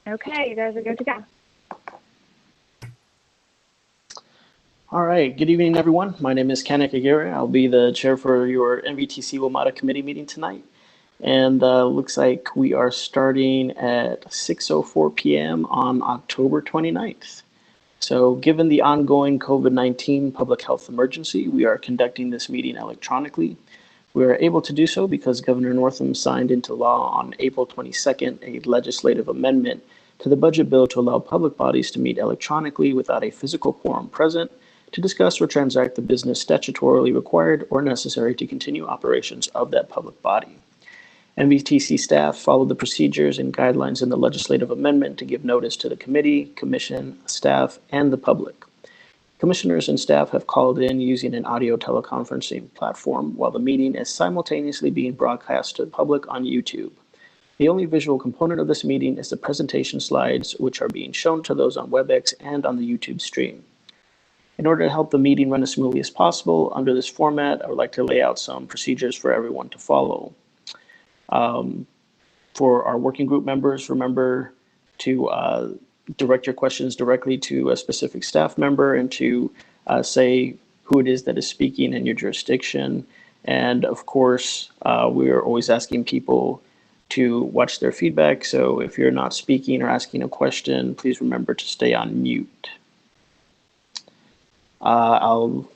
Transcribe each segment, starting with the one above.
Okay, you guys are good to go. All right, good evening, everyone. My name is Kanik Aguirre. I'll be the chair for your NVTC WMATA committee meeting tonight. And looks like we are starting at 6:04 p.m. on October 29th. So given the ongoing COVID-19 public health emergency, we are conducting this meeting electronically. We are able to do so because Governor Northam signed into law on April 22nd a legislative amendment to the budget bill to allow public bodies to meet electronically without a physical quorum present to discuss or transact the business statutorily required or necessary to continue operations of that public body. NVTC staff followed the procedures and guidelines in the legislative amendment to give notice to the committee, commission, staff, and the public. Commissioners and staff have called in using an audio teleconferencing platform while the meeting is simultaneously being broadcast to the public on YouTube. The only visual component of this meeting is the presentation slides, which are being shown to those on WebEx and on the YouTube stream. In order to help the meeting run as smoothly as possible under this format, I would like to lay out some procedures for everyone to follow. For our working group members, remember to direct your questions directly to a specific staff member and to say who it is that is speaking in your jurisdiction. And of course, we are always asking people to watch their feedback. So if you're not speaking or asking a question, please remember to stay on mute. I'll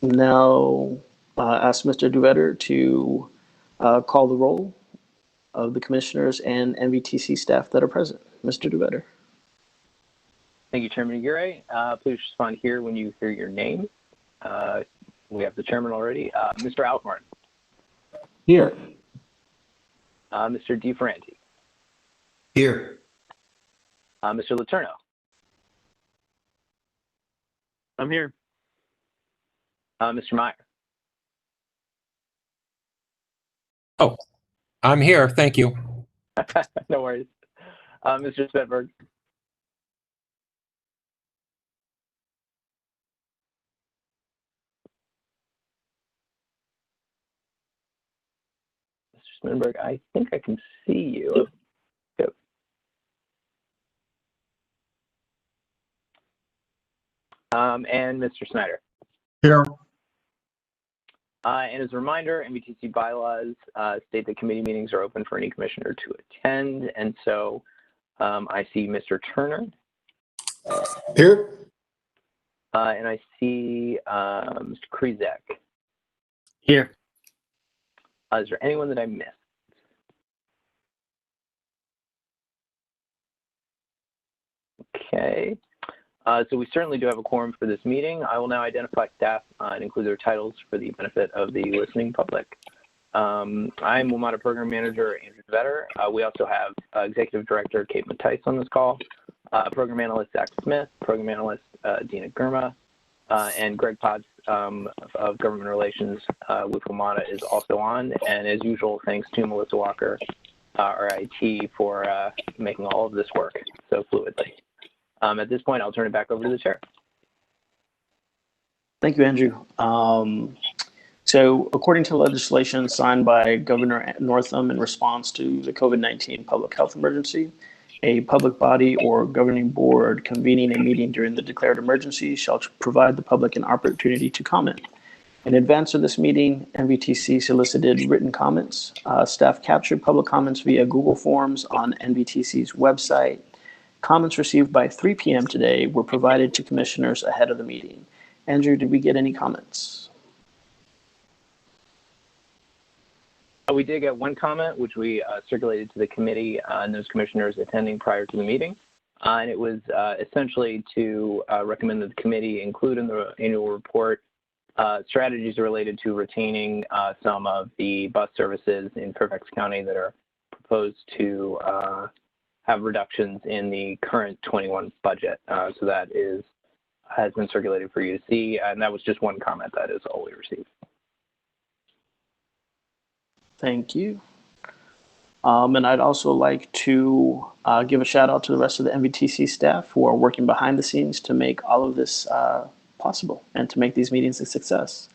now ask Mr. Duvetter to call the roll of the commissioners and NVTC staff that are present. Mr. Duvetter. Thank you, Chairman Aguirre. Please respond here when you hear your name. We have the chairman already. Mr. Alcorn. Here. Mr. DeFerranti. Here. Mr. Letourneau. I'm here. Mr. Meyer. Oh, I'm here. Thank you. No worries. Mr. Svedberg. Mr. Svedberg, I think I can see you. Yep. And Mr. Snyder. Here. And as a reminder, NVTC bylaws state that committee meetings are open for any commissioner to attend. And so I see Mr. Turner. Here. And I see Mr. Krizek. Here. Is there anyone that I missed? Okay. So we certainly do have a quorum for this meeting. I will now identify staff and include their titles for the benefit of the listening public. I'm WMATA Program Manager Andrew Vetter. We also have Executive Director Kate Mattice on this call, Program Analyst Zach Smith, Program Analyst Dina Gurma, and Greg Potts of Government Relations with WMATA is also on. And as usual, thanks to Melissa Walker, our IT, for making all of this work so fluidly. At this point, I'll turn it back over to the chair. Thank you, Andrew. So according to legislation signed by Governor Northam in response to the COVID-19 public health emergency, a public body or governing board convening a meeting during the declared emergency shall provide the public an opportunity to comment. In advance of this meeting, NVTC solicited written comments. Staff captured public comments via Google Forms on NVTC's website. Comments received by 3 p.m. today were provided to commissioners ahead of the meeting. Andrew, did we get any comments? We did get one comment, which we circulated to the committee and those commissioners attending prior to the meeting. And it was essentially to recommend that the committee include in the annual report strategies related to retaining some of the bus services in Fairfax County that are proposed to have reductions in the current 21 budget. So that has been circulated for you to see. And that was just one comment. That is all we received. Thank you. And I'd also like to give a shout out to the rest of the NVTC staff who are working behind the scenes to make all of this possible and to make these meetings a success.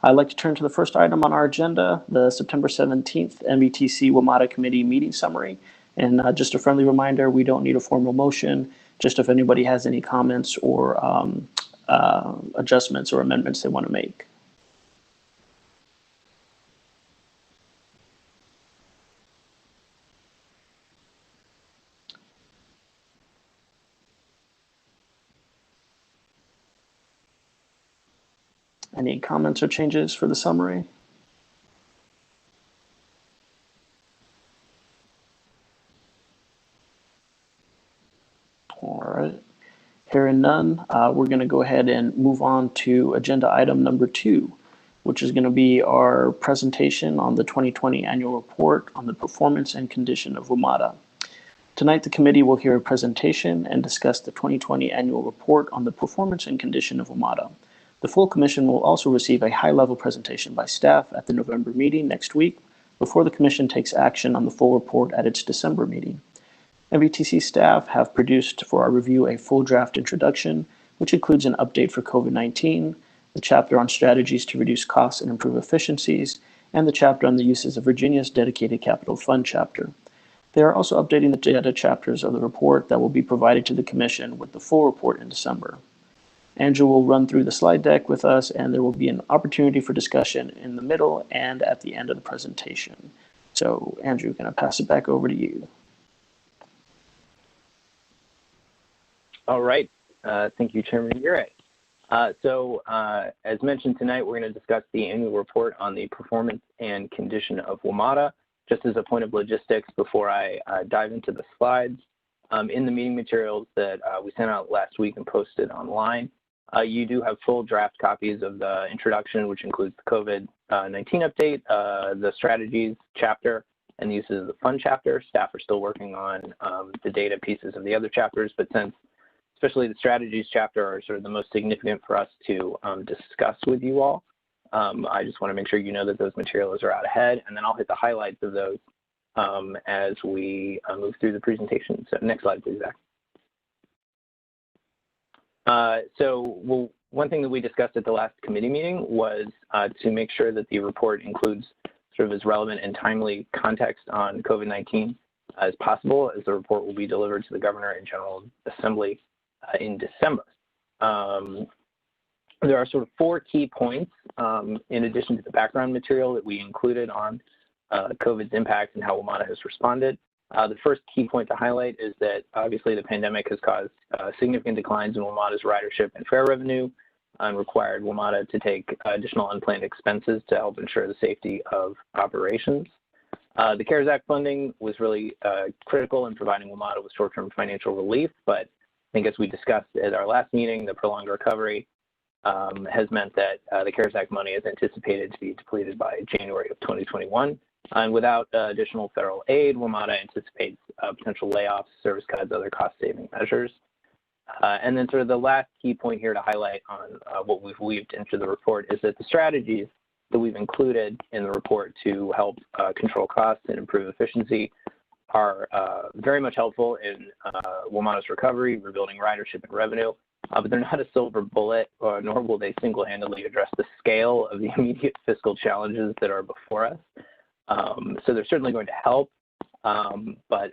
I'd like to turn to the first item on our agenda, the September 17th NVTC WMATA Committee Meeting Summary And just a friendly reminder, we don't need a formal motion, just if anybody has any comments or adjustments or amendments they want to make. Any comments or changes for the summary? All right. Hearing none, we're going to go ahead and move on to agenda item number 2, which is going to be our presentation on the 2020 annual report on the performance and condition of WMATA. Tonight, the committee will hear a presentation and discuss the 2020 annual report on the performance and condition of WMATA. The full commission will also receive a high-level presentation by staff at the November meeting next week before the commission takes action on the full report at its December meeting. NVTC staff have produced for our review a full draft introduction, which includes an update for COVID-19, the chapter on strategies to reduce costs and improve efficiencies, and the chapter on the uses of Virginia's dedicated capital fund chapter. They are also updating the data chapters of the report that will be provided to the commission with the full report in December. Andrew will run through the slide deck with us, and there will be an opportunity for discussion in the middle and at the end of the presentation. So, Andrew, going to pass it back over to you. All right. Thank you, Chairman Aguirre. As mentioned tonight, we're going to discuss the annual report on the performance and condition of WMATA. Just as a point of logistics before I dive into the slides, in the meeting materials that we sent out last week and posted online, you do have full draft copies of the introduction, which includes the COVID-19 update, the strategies chapter, and the uses of the fund chapter. Staff are still working on the data pieces of the other chapters, but since especially the strategies chapter are sort of the most significant for us to discuss with you all, I just want to make sure you know that those materials are out ahead, and then I'll hit the highlights of those as we move through the presentation. So next slide, please, Zach. One thing that we discussed at the last committee meeting was to make sure that the report includes sort of as relevant and timely context on COVID-19 as possible, as the report will be delivered to the Governor and General Assembly in December. There are sort of 4 key points in addition to the background material that we included on COVID's impact and how WMATA has responded. The first key point to highlight is that obviously the pandemic has caused significant declines in WMATA's ridership and fare revenue and required WMATA to take additional unplanned expenses to help ensure the safety of operations. The CARES Act funding was really critical in providing WMATA with short-term financial relief, but I think as we discussed at our last meeting, the prolonged recovery has meant that the CARES Act money is anticipated to be depleted by January of 2021. And without additional federal aid, WMATA anticipates potential layoffs, service cuts, other cost-saving measures. And then sort of the last key point here to highlight on what we've weaved into the report is that the strategies that we've included in the report to help control costs and improve efficiency are very much helpful in WMATA's recovery, rebuilding ridership and revenue, but they're not a silver bullet, nor will they single-handedly address the scale of the immediate fiscal challenges that are before us. So they're certainly going to help, but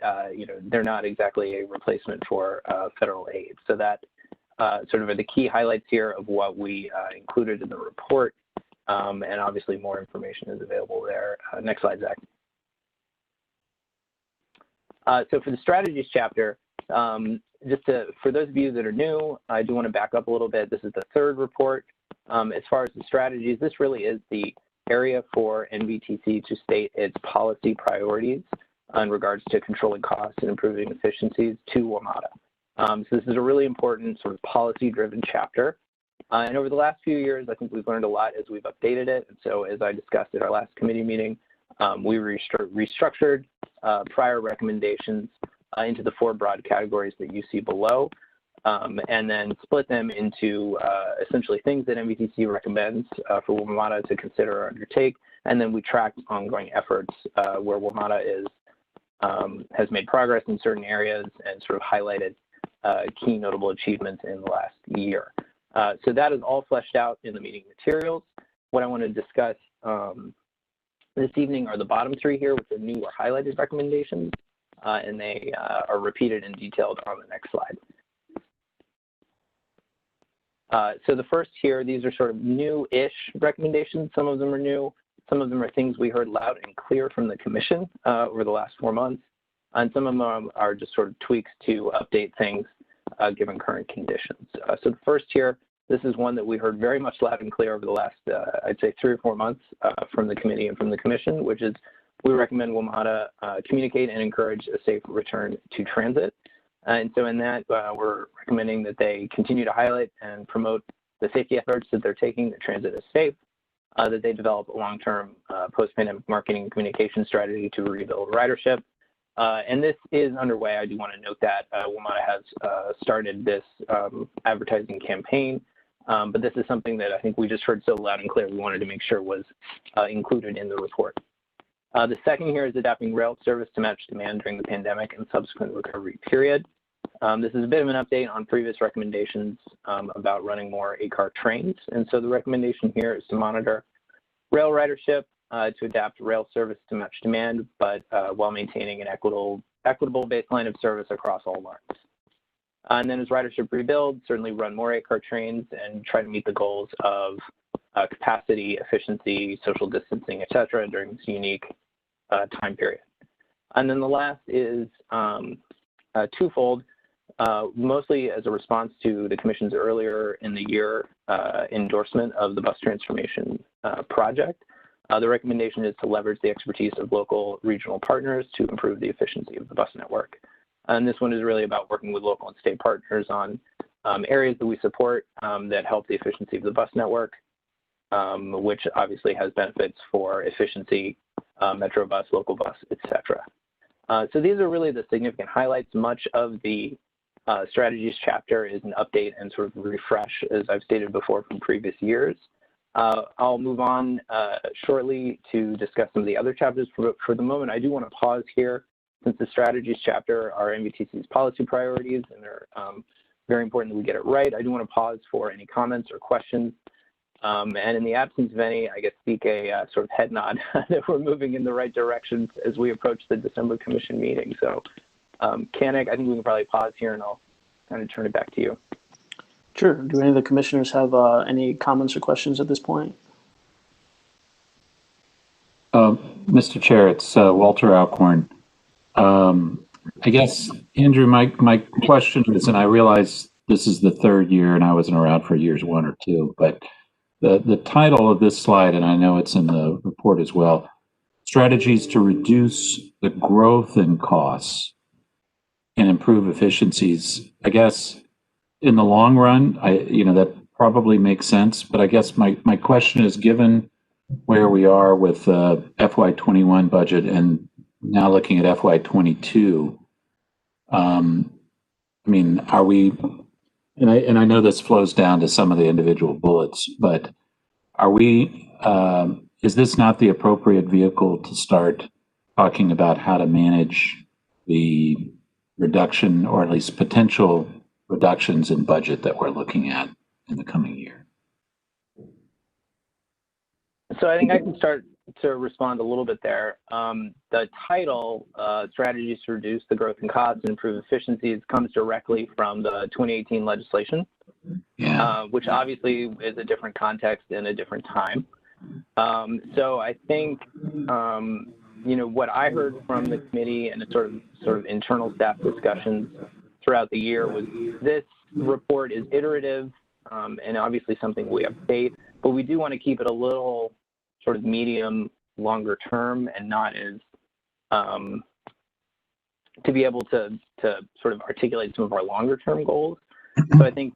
they're not exactly a replacement for federal aid. So that sort of are the key highlights here of what we included in the report, and obviously more information is available there. Next slide, Zach. So for the strategies chapter, for those of you that are new, I do want to back up a little bit. This is the 3rd report. As far as the strategies, this really is the area for NVTC to state its policy priorities in regards to controlling costs and improving efficiencies to WMATA. So this is a really important sort of policy-driven chapter. And over the last few years, I think we've learned a lot as we've updated it. And so as I discussed at our last committee meeting, we restructured prior recommendations into the 4 broad categories that you see below, and then split them into essentially things that NVTC recommends for WMATA to consider or undertake, and then we tracked ongoing efforts where WMATA has made progress in certain areas and sort of highlighted key notable achievements in the last year. So that is all fleshed out in the meeting materials. What I want to discuss this evening are the bottom 3 here, which are new or highlighted recommendations. and they are repeated and detailed on the next slide. So the first here, these are sort of new-ish recommendations. Some of them are new. Some of them are things we heard loud and clear from the Commission over the last 4 months. And some of them are just sort of tweaks to update things given current conditions. So the first here, this is one that we heard very much loud and clear over the last, I'd say, 3 or 4 months from the committee and from the Commission, which is we recommend WMATA communicate and encourage a safe return to transit. And so in that, we're recommending that they continue to highlight and promote the safety efforts that they're taking, that transit is safe, that they develop a long-term post-pandemic marketing and communication strategy to rebuild ridership. And this is underway. I do want to note that WMATA has started this advertising campaign, but this is something that I think we just heard so loud and clear we wanted to make sure was included in the report. The second here is adapting rail service to match demand during the pandemic and subsequent recovery period. This is a bit of an update on previous recommendations about running more 8-car trains. And so the recommendation here is to monitor rail ridership to adapt rail service to match demand, but while maintaining an equitable baseline of service across all lines. And then as ridership rebuilds, certainly run more 8-car trains and try to meet the goals of capacity, efficiency, social distancing, et cetera, during this unique time period. And then the last is twofold, mostly as a response to the Commission's earlier in the year endorsement of the bus transformation project. The recommendation is to leverage the expertise of local regional partners to improve the efficiency of the bus network. And this one is really about working with local and state partners on areas that we support that help the efficiency of the bus network, which obviously has benefits for efficiency, metro bus, local bus, et cetera. So these are really the significant highlights. Much of the strategies chapter is an update and sort of refresh, as I've stated before, from previous years. I'll move on shortly to discuss some of the other chapters. For the moment, I do want to pause here, since the strategies chapter are NVTC's policy priorities, and they're very important that we get it right. I do want to pause for any comments or questions. And in the absence of any, I guess speak a sort of head nod that we're moving in the right direction as we approach the December Commission meeting. So, Kanik, I think we can probably pause here, and I'll kind of turn it back to you. Sure. Do any of the commissioners have any comments or questions at this point? Mr. Chair, it's Walter Alcorn. I guess, Andrew, my question is, and I realize this is the 3rd year and I wasn't around for years 1 or 2, but the title of this slide, and I know it's in the report as well, strategies to reduce the growth in costs and improve efficiencies. I guess in the long run, that probably makes sense, but I guess my question is, given where we are with FY21 budget and now looking at FY22, I mean, are we, and I know this flows down to some of the individual bullets, but are we, is this not the appropriate vehicle to start talking about how to manage the reduction, or at least potential reductions in budget that we're looking at in the coming year? So I think I can start to respond a little bit there. The title, Strategies to Reduce the Growth in Costs and Improve Efficiencies, comes directly from the 2018 legislation, which obviously is a different context and a different time. So I think, what I heard from the committee and the sort of internal staff discussions throughout the year was this report is iterative and obviously something we update, but we do want to keep it a little sort of medium, longer term, and not as to be able to sort of articulate some of our longer term goals. So I think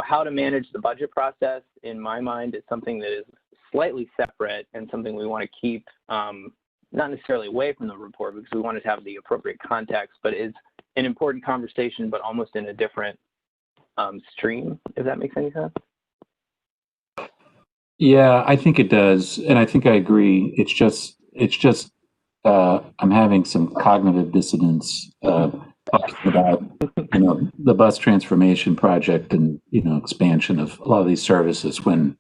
how to manage the budget process, in my mind, is something that is slightly separate and something we want to keep not necessarily away from the report, because we want it to have the appropriate context, but is an important conversation, but almost in a different stream, if that makes any sense. Yeah, I think it does, and I think I agree. It's just I'm having some cognitive dissonance talking about the bus transformation project and expansion of a lot of these services when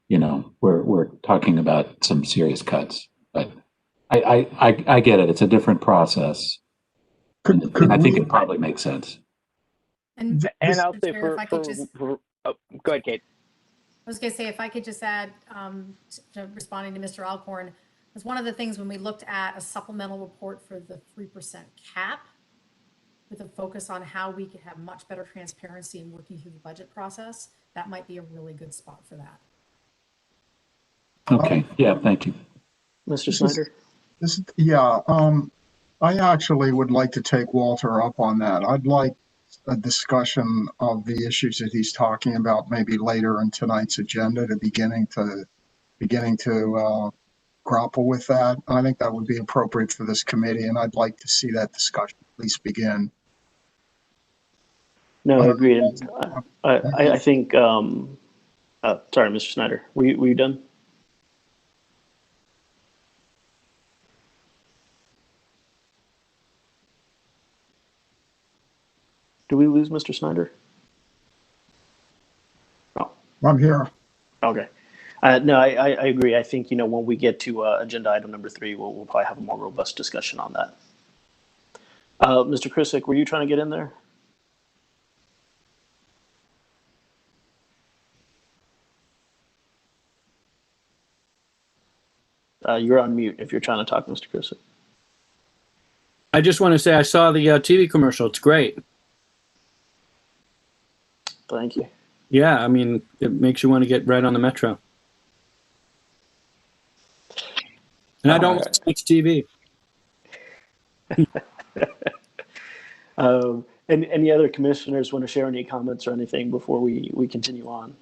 we're talking about some serious cuts. But I get it. It's a different process. And I think it probably makes sense. And I'll Mr. say Chair, if I could just, oh, go ahead, Kate. I was going to say, if I could just add, to responding to Mr. Alcorn, was one of the things when we looked at a supplemental report for the 3% cap, with a focus on how we could have much better transparency in working through the budget process, that might be a really good spot for that. Okay. Yeah. Thank you. Mr. Snyder? I actually would like to take Walter up on that. I'd like a discussion of the issues that he's talking about maybe later in tonight's agenda to beginning to grapple with that. I think that would be appropriate for this committee, and I'd like to see that discussion at least begin. No, I agree. And I think, sorry, Mr. Snyder, were you done? Do we lose Mr. Snyder? Oh, I'm here. okay. No, I agree. I think, when we get to agenda item number 3, we'll probably have a more robust discussion on that. Mr. Krisick, were you trying to get in there? You're on mute if you're trying to talk, Mr. Krisick. I just want to say I saw the TV commercial. It's great. Thank you. Yeah, I mean, it makes you want to get right on the metro. And I don't watch TV. Any other commissioners want to share any comments or anything before we continue on?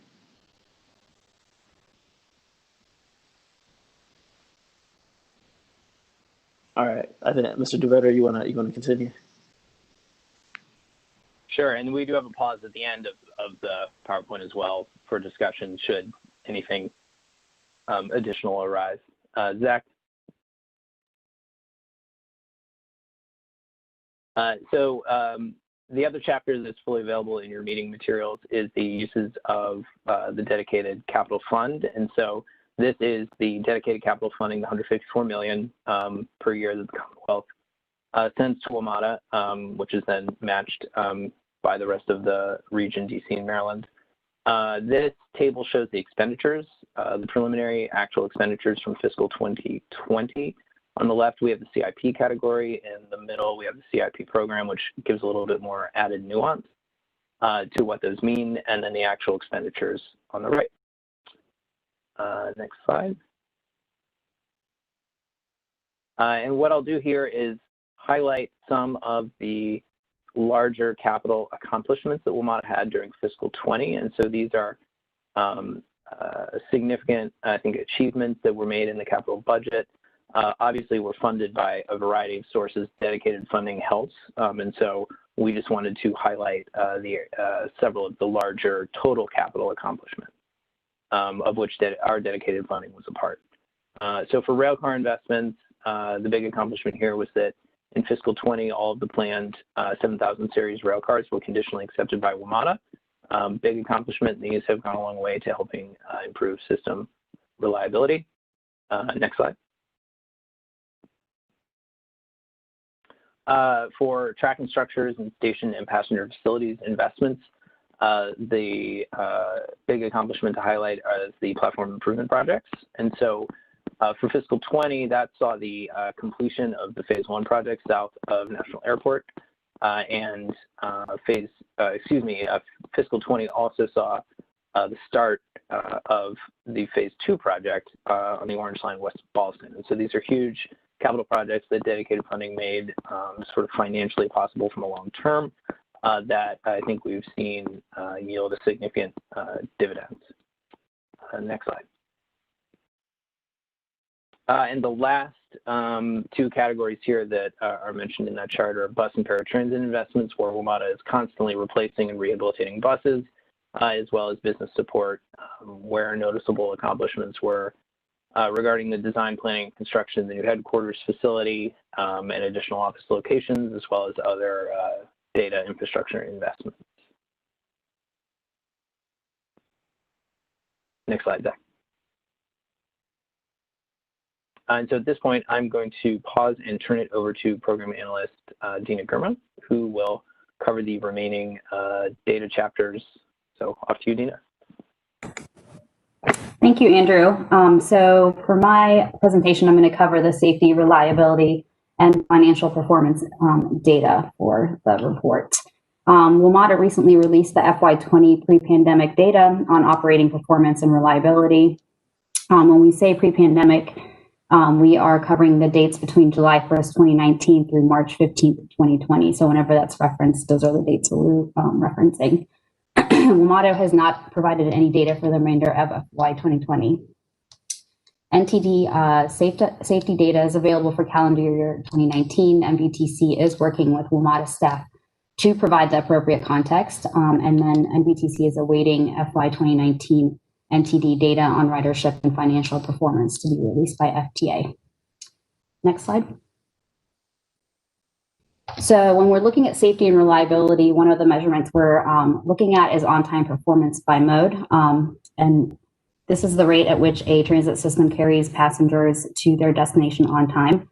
All right. I think, Mr. DeVetter, you want to continue? Sure, and we do have a pause at the end of the PowerPoint as well for discussion should anything additional arise. Zach? The other chapter that's fully available in your meeting materials is the uses of the dedicated capital fund. And so this is the dedicated capital funding, the $154 million per year that the Commonwealth sends to WMATA, which is then matched by the rest of the region, DC and Maryland. This table shows the expenditures, the preliminary actual expenditures from fiscal 2020. On the left, we have the CIP category. In the middle, we have the CIP program, which gives a little bit more added nuance to what those mean, and then the actual expenditures on the right. Next slide. And what I'll do here is highlight some of the larger capital accomplishments that WMATA had during fiscal 20. And so these are significant, I think, achievements that were made in the capital budget. Obviously, we're funded by a variety of sources. Dedicated funding helps. And so we just wanted to highlight several of the larger total capital accomplishments, of which our dedicated funding was a part. So for railcar investments, the big accomplishment here was that in fiscal 20, all of the planned 7,000 series railcars were conditionally accepted by WMATA. Big accomplishment. These have gone a long way to helping improve system reliability. Next slide. For tracking structures and station and passenger facilities investments, the big accomplishment to highlight is the platform improvement projects. And so for fiscal 20, that saw the completion of the phase 1 project south of National Airport. Fiscal 20 also saw the start of the phase 2 project on the Orange Line west of Boston. And so these are huge capital projects that dedicated funding made sort of financially possible from a long term that I think we've seen yield a significant dividends. Next slide. And the last 2 categories here that are mentioned in that chart are bus and paratransit investments, where WMATA is constantly replacing and rehabilitating buses, as well as business support, where noticeable accomplishments were regarding the design, planning, and construction of the new headquarters facility and additional office locations, as well as other data infrastructure investments. Next slide, Zach. And so at this point, I'm going to pause and turn it over to Program Analyst Dina Gurma, who will cover the remaining data chapters. So off to you, Dina. Thank you, Andrew. So for my presentation, I'm going to cover the safety, reliability, and financial performance data for the report. WMATA recently released the FY20 pre-pandemic data on operating performance and reliability. When we say pre-pandemic, we are covering the dates between July 1st, 2019 through March 15th, 2020. So whenever that's referenced, those are the dates we're referencing. WMATA has not provided any data for the remainder of FY 2020. NTD safety data is available for calendar year 2019. NVTC is working with WMATA staff to provide the appropriate context, and then NVTC is awaiting FY 2019 NTD data on ridership and financial performance to be released by FTA. Next slide. So when we're looking at safety and reliability, one of the measurements we're looking at is on-time performance by mode. And this is the rate at which a transit system carries passengers to their destination on time.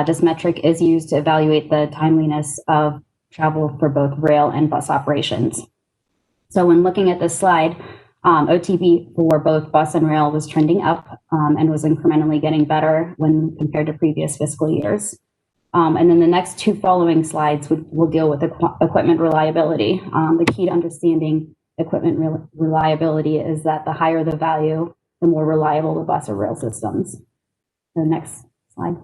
This metric is used to evaluate the timeliness of travel for both rail and bus operations. So when looking at this slide, OTP for both bus and rail was trending up and was incrementally getting better when compared to previous fiscal years. And then the next two following slides will deal with equipment reliability. The key to understanding equipment reliability is that the higher the value, the more reliable the bus or rail systems. The next slide.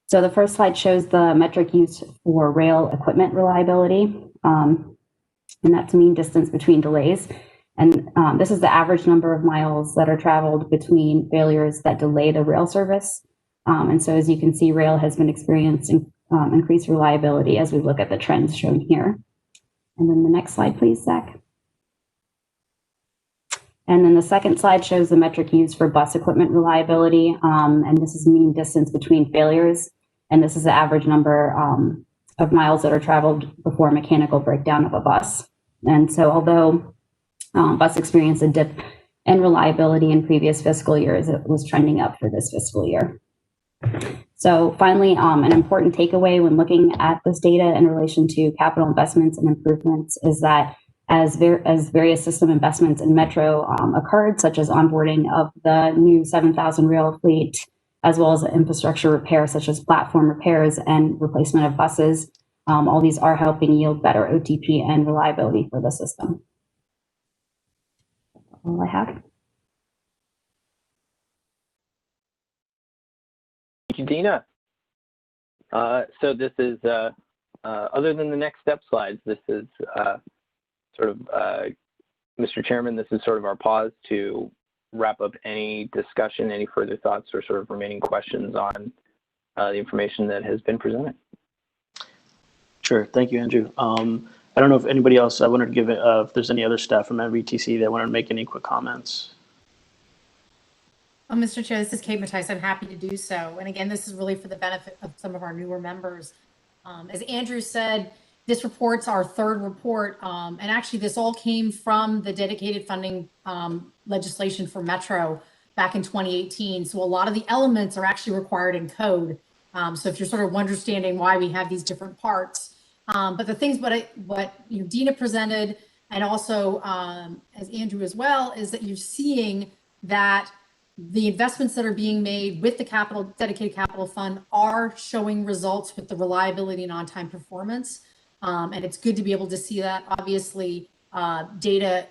So the first slide shows the metric used for rail equipment reliability, and that's mean distance between delays. And this is the average number of miles that are traveled between failures that delay the rail service. And so as you can see, rail has been experiencing increased reliability as we look at the trends shown here. And then the next slide, please, Zach. And then the second slide shows the metric used for bus equipment reliability. And this is mean distance between failures. And this is the average number of miles that are traveled before mechanical breakdown of a bus. And so although bus experienced a dip in reliability in previous fiscal years, it was trending up for this fiscal year. So finally, an important takeaway when looking at this data in relation to capital investments and improvements is that as various system investments in Metro occurred, such as onboarding of the new 7,000 rail fleet, as well as infrastructure repair, such as platform repairs and replacement of buses, all these are helping yield better OTP and reliability for the system. That's all I have. Thank you, Dina. So this is, other than the next step slides, this is sort of, Mr. Chairman, this is sort of our pause to wrap up any discussion, any further thoughts or sort of remaining questions on the information that has been presented. Sure. Thank you, Andrew. I don't know if anybody else, I wanted to give it, if there's any other staff from NVTC that wanted to make any quick comments. Mr. Chair, this is Kate Mattice. I'm happy to do so. And again, this is really for the benefit of some of our newer members. As Andrew said, this report's our third report. And actually, this all came from the dedicated funding legislation for Metro back in 2018. So a lot of the elements are actually required in code. So if you're sort of understanding why we have these different parts. But the things what Dina presented, and also as Andrew as well, is that you're seeing that the investments that are being made with the dedicated capital fund are showing results with the reliability and on-time performance. And it's good to be able to see that. Obviously, data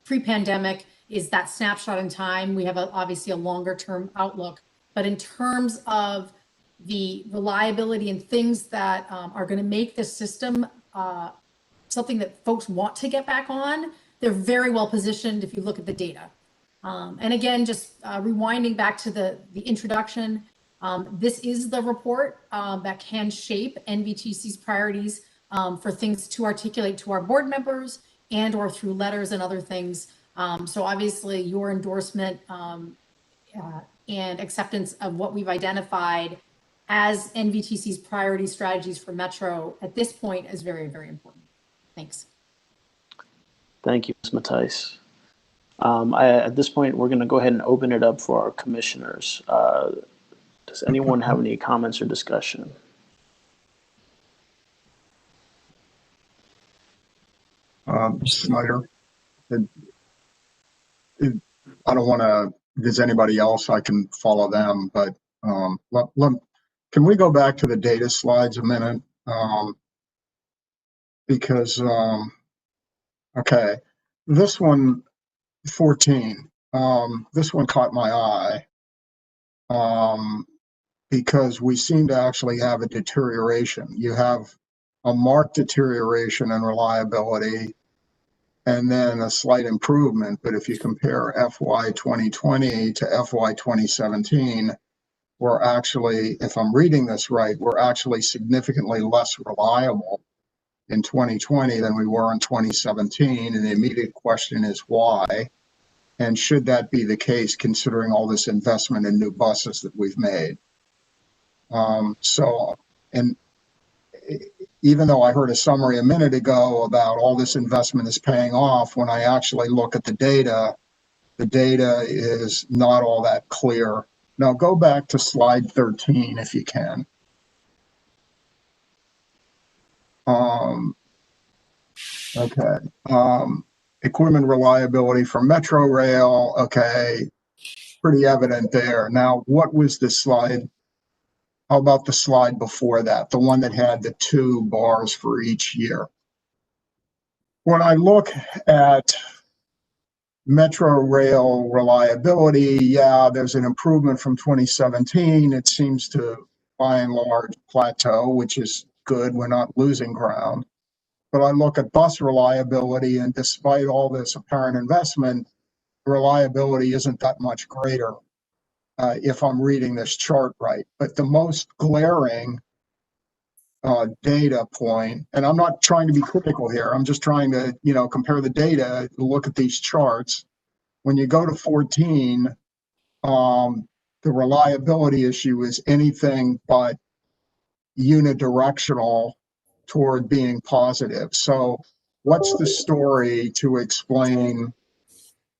pre-pandemic is that snapshot in time. We have obviously a longer term outlook, but in terms of the reliability and things that are going to make this system something that folks want to get back on, they're very well positioned if you look at the data. And again, just rewinding back to the introduction, this is the report that can shape NVTC's priorities for things to articulate to our board members and or through letters and other things. So obviously your endorsement and acceptance of what we've identified as NVTC's priority strategies for Metro at this point is very, very important. Thanks. Thank you, Ms. Mattice. At this point, we're going to go ahead and open it up for our commissioners. Does anyone have any comments or discussion? Snyder, I don't want to, if there's anybody else, I can follow them, but can we go back to the data slides a minute? Because, okay, this one, 14, this one caught my eye because we seem to actually have a deterioration. You have a marked deterioration in reliability and then a slight improvement. But if you compare FY 2020 to FY 2017, we're actually, if I'm reading this right, we're actually significantly less reliable in 2020 than we were in 2017. And the immediate question is why? And should that be the case, considering all this investment in new buses that we've made? And even though I heard a summary a minute ago about all this investment is paying off, when I actually look at the data is not all that clear. Now go back to slide 13 if you can. Okay. Equipment reliability for Metro Rail. Okay. Pretty evident there. Now, what was the slide? How about the slide before that? The one that had the 2 bars for each year. When I look at Metro Rail reliability, yeah, there's an improvement from 2017. It seems to, by and large, plateau, which is good. We're not losing ground. But I look at bus reliability, and despite all this apparent investment, reliability isn't that much greater if I'm reading this chart right. But the most glaring data point, and I'm not trying to be critical here, I'm just trying to, compare the data, look at these charts. When you go to 14, the reliability issue is anything but unidirectional toward being positive. So what's the story to explain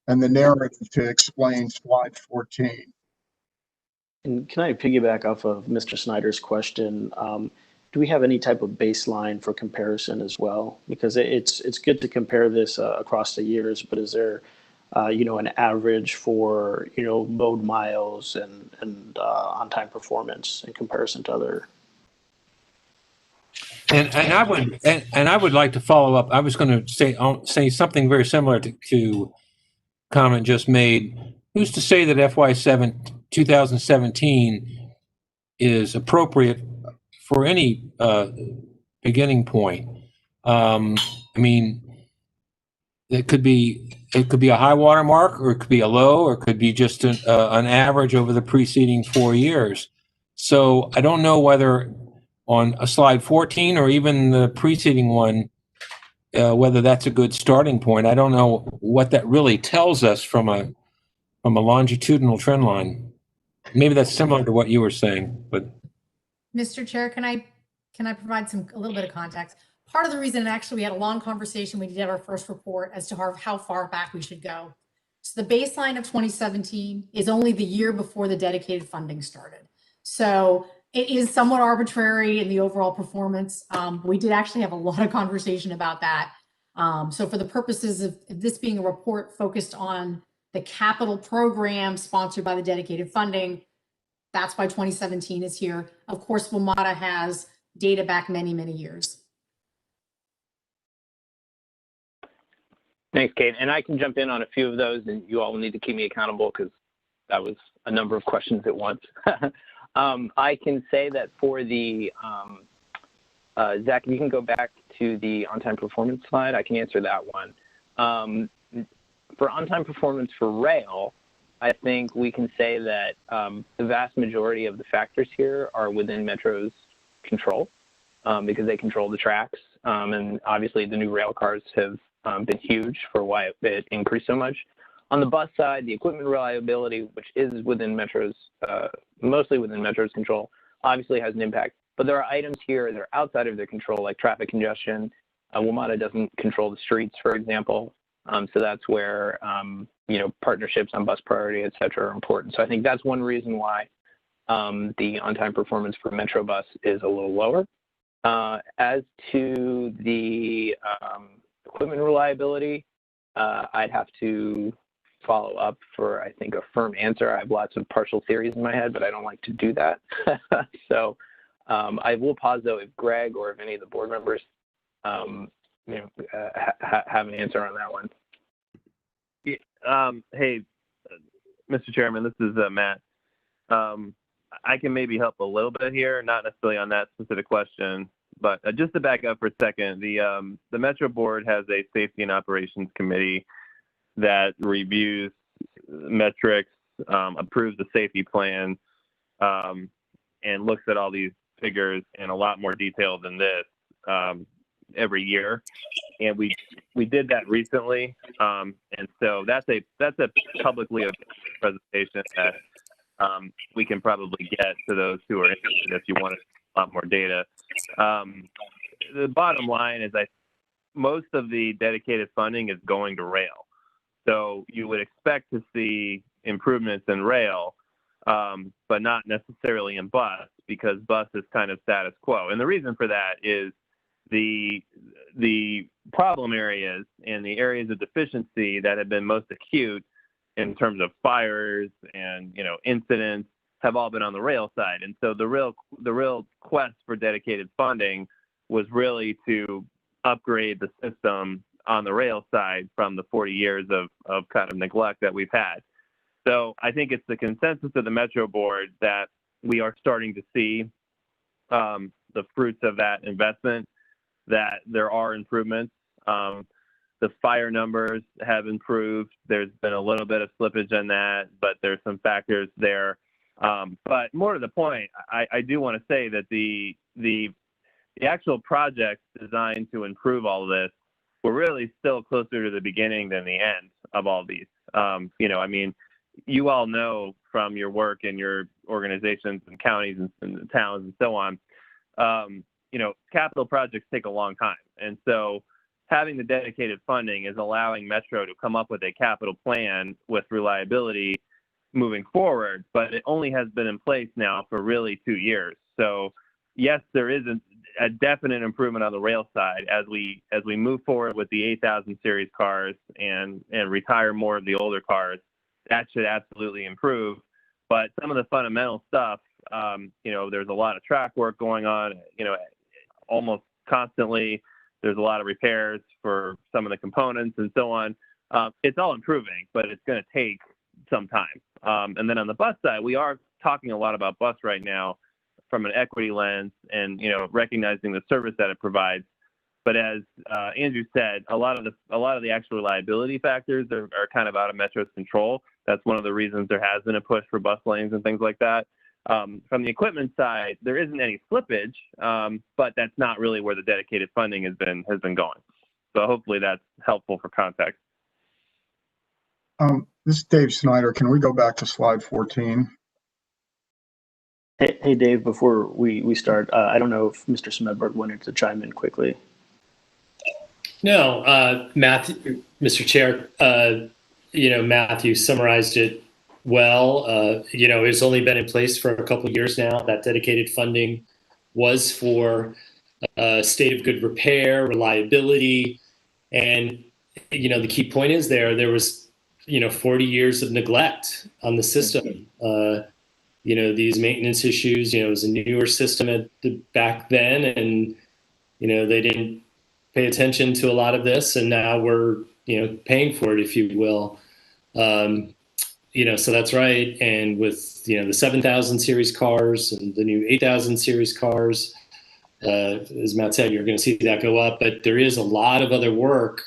and the narrative to explain slide 14? And can I piggyback off of Mr. Snyder's question? Do we have any type of baseline for comparison as well? Because it's good to compare this across the years, but is there, an average for, load miles and on-time performance in comparison to other? And I would like to follow up. I was going to say something very similar to comment just made. Who's to say that FY 2017 is appropriate for any beginning point? I mean, it could be a high water mark, or it could be a low, or it could be just an average over the preceding 4 years. So I don't know whether on a slide 14 or even the preceding one, whether that's a good starting point. I don't know what that really tells us from a longitudinal trend line. Maybe that's similar to what you were saying, but. Mr. Chair, can I provide a little bit of context? Part of the reason, actually, we had a long conversation, we did have our first report as to how far back we should go. So the baseline of 2017 is only the year before the dedicated funding started. So it is somewhat arbitrary in the overall performance. We did actually have a lot of conversation about that. So for the purposes of this being a report focused on the capital program sponsored by the dedicated funding, that's why 2017 is here. Of course, WMATA has data back many, many years. Thanks, Kate. And I can jump in on a few of those, and you all will need to keep me accountable because that was a number of questions at once. I can say that for the, Zach, if you can go back to the on-time performance slide, I can answer that one. For on-time performance for rail, I think we can say that the vast majority of the factors here are within Metro's control because they control the tracks. And obviously the new rail cars have been huge for why it increased so much. On the bus side, the equipment reliability, which is within Metro's, mostly within Metro's control, obviously has an impact. But there are items here that are outside of their control, like traffic congestion. WMATA doesn't control the streets, for example. So that's where partnerships on bus priority, et cetera, are important. So I think that's one reason why the on-time performance for Metro Bus is a little lower. As to the equipment reliability, I'd have to follow up for, I think, a firm answer. I have lots of partial theories in my head, but I don't like to do that. So I will pause, though, if Greg or if any of the board members have an answer on that one. Hey, Mr. Chairman, this is Matt. I can maybe help a little bit here, not necessarily on that specific question, but just to back up for a second, the Metro Board has a safety and operations committee that reviews metrics, approves the safety plan, and looks at all these figures in a lot more detail than this every year. And we did that recently, and so that's a publicly available presentation that we can probably get to those who are interested if you want a lot more data. The bottom line is most of the dedicated funding is going to rail. So you would expect to see improvements in rail, but not necessarily in bus, because bus is kind of status quo. And the reason for that is the problem areas and the areas of deficiency that have been most acute in terms of fires and incidents have all been on the rail side. And so the real quest for dedicated funding was really to upgrade the system on the rail side from the 40 years of kind of neglect that we've had. So I think it's the consensus of the Metro Board that we are starting to see the fruits of that investment, that there are improvements. The fire numbers have improved. There's been a little bit of slippage in that, but there's some factors there. But more to the point, I do want to say that the actual projects designed to improve all of this were really still closer to the beginning than the end of all these. You all know from your work in your organizations and counties and towns and so on, capital projects take a long time. And so having the dedicated funding is allowing Metro to come up with a capital plan with reliability moving forward, but it only has been in place now for really 2 years. So yes, there is a definite improvement on the rail side as we move forward with the 8,000 series cars and retire more of the older cars. That should absolutely improve. But some of the fundamental stuff, there's a lot of track work going on, almost constantly. There's a lot of repairs for some of the components and so on. It's all improving, but it's going to take some time. And then on the bus side, we are talking a lot about bus right now from an equity lens and, recognizing the service that it provides. But as Andrew said, a lot of the actual reliability factors are kind of out of Metro's control. That's one of the reasons there has been a push for bus lanes and things like that. From the equipment side, there isn't any slippage, but that's not really where the dedicated funding has been going. So hopefully that's helpful for context. This is Dave Snyder. Can we go back to slide 14? Hey, Dave, before we start, I don't know if Mr. Smedberg wanted to chime in quickly. No, Mr. Chair, Matthew summarized it well. It's only been in place for a couple of years now. That dedicated funding was for state of good repair, reliability, and, the key point is there was, 40 years of neglect on the system. These maintenance issues, it was a newer system back then, and, they didn't pay attention to a lot of this, and now we're, paying for it, if you will. So that's right. And with, the 7,000 series cars and the new 8,000 series cars, as Matt said, you're going to see that go up, but there is a lot of other work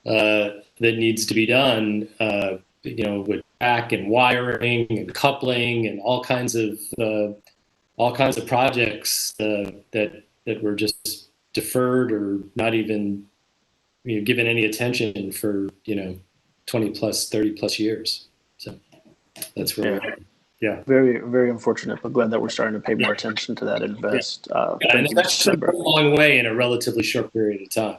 that needs to be done, with track and wiring and coupling and all kinds of projects that were just deferred or not even given any attention for 20 plus 30 plus years. So that's where we are. Yeah, very, very unfortunate, but glad that we're starting to pay more attention to that and invest. And that's a long way in a relatively short period of time.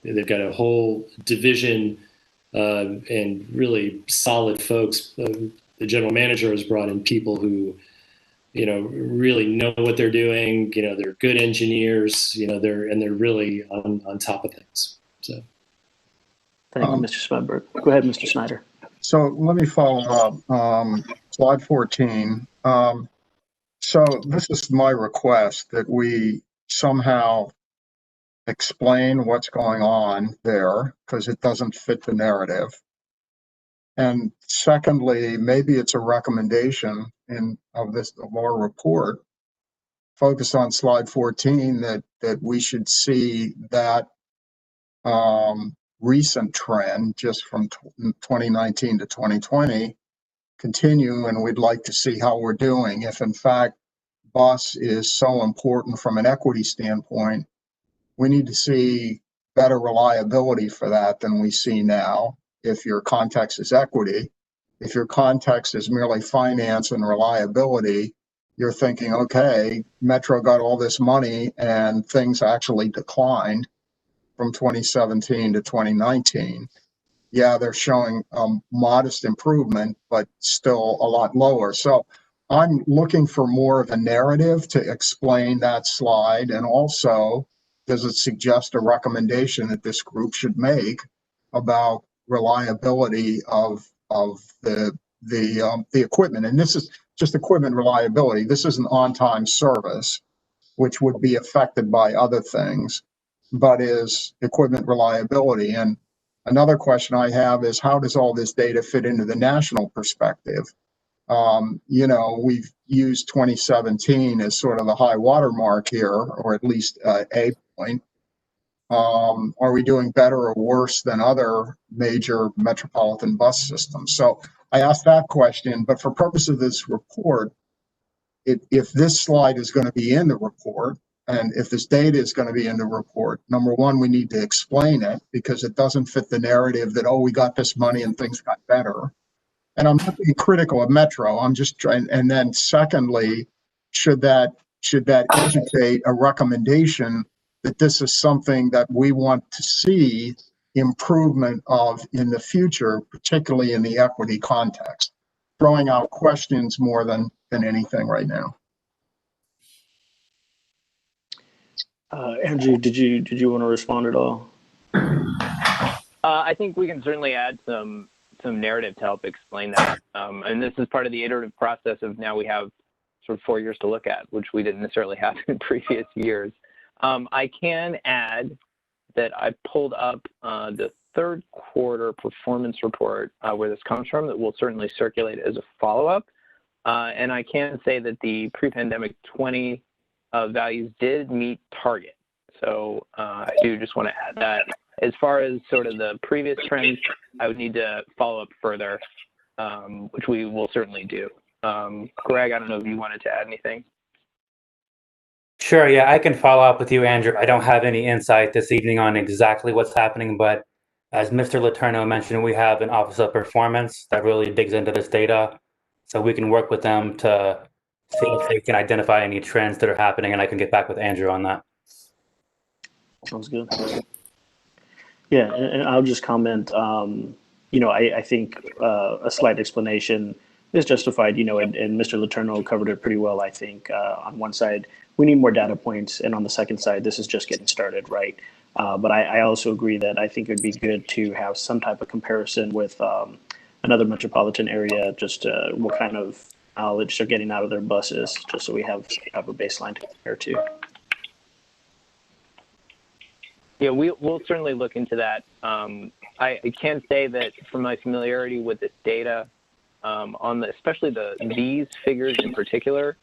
They've got a whole division and really solid folks. The general manager has brought in people who, really know what they're doing. They're good engineers. They're really on top of things. So, thank you, Mr. Smedberg. Go ahead, Mr. Snyder. So let me follow up. Slide 14. So this is my request that we somehow explain what's going on there because it doesn't fit the narrative. And secondly, maybe it's a recommendation of our report focused on slide 14 that we should see that recent trend just from 2019 to 2020 continue, and we'd like to see how we're doing. If in fact bus is so important from an equity standpoint, we need to see better reliability for that than we see now. If your context is equity, if your context is merely finance and reliability, you're thinking, okay, Metro got all this money and things actually declined from 2017 to 2019. Yeah, they're showing modest improvement, but still a lot lower. So I'm looking for more of a narrative to explain that slide. And also, does it suggest a recommendation that this group should make about reliability of the equipment? And this is just equipment reliability. This isn't on-time service, which would be affected by other things, but is equipment reliability. And another question I have is, how does all this data fit into the national perspective? We've used 2017 as sort of the high water mark here, or at least a point. Are we doing better or worse than other major metropolitan bus systems? So I asked that question, but for purpose of this report, if this slide is going to be in the report, and if this data is going to be in the report, number one, we need to explain it because it doesn't fit the narrative that, oh, we got this money and things got better. And I'm not being critical of Metro. I'm just trying. And then secondly, should that educate a recommendation that this is something that we want to see improvement of in the future, particularly in the equity context? Throwing out questions more than anything right now. Andrew, did you want to respond at all? I think we can certainly add some narrative to help explain that. And this is part of the iterative process of now we have sort of 4 years to look at, which we didn't necessarily have in previous years. I can add that I pulled up the third quarter performance report where this comes from that will certainly circulate as a follow-up. And I can say that the pre-pandemic 20 values did meet target. So I do just want to add that. As far as sort of the previous trends, I would need to follow up further, which we will certainly do. Greg, I don't know if you wanted to add anything. Sure, yeah, I can follow up with you, Andrew. I don't have any insight this evening on exactly what's happening, but as Mr. Letourneau mentioned, we have an Office of Performance that really digs into this data. So we can work with them to see if they can identify any trends that are happening, and I can get back with Andrew on that. Sounds good. Yeah, and I'll just comment, I think a slight explanation is justified, and Mr. Letourneau covered it pretty well, I think. On one side, we need more data points, and on the second side, this is just getting started, right? But I also agree that I think it would be good to have some type of comparison with another metropolitan area, just what kind of knowledge they're getting out of their buses, just so we have a baseline to compare to. Yeah, we'll certainly look into that. I can say that from my familiarity with this data, especially these figures in particular,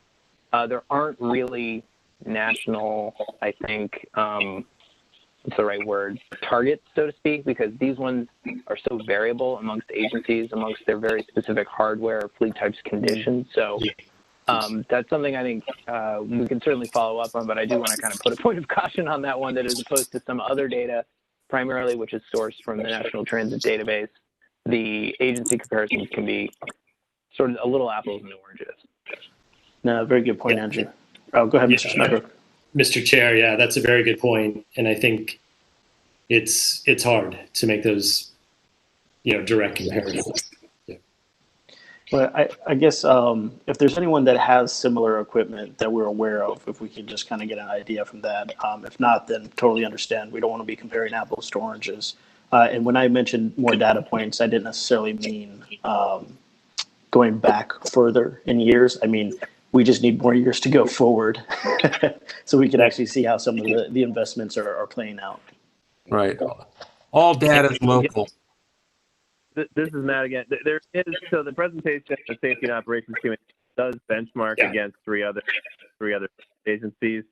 there aren't really national, I think, what's the right word, targets, so to speak, because these ones are so variable amongst agencies, amongst their very specific hardware, fleet types, conditions. So that's something I think we can certainly follow up on, but I do want to kind of put a point of caution on that one, that as opposed to some other data, primarily which is sourced from the National Transit Database, the agency comparisons can be sort of a little apples and oranges. No, very good point, Andrew. Oh, go ahead, Mr. Snyder. Mr. Chair, yeah, that's a very good point, and I think it's hard to make those direct comparison. Well, I guess if there's anyone that has similar equipment that we're aware of, if we can just kind of get an idea from that. If not, then totally understand. We don't want to be comparing apples to oranges. And when I mentioned more data points, I didn't necessarily mean going back further in years. I mean, we just need more years to go forward so we can actually see how some of the investments are playing out. Right. All data is local. This is Matt again. There is, so the presentation, the Safety and Operations Committee does benchmark against three other agencies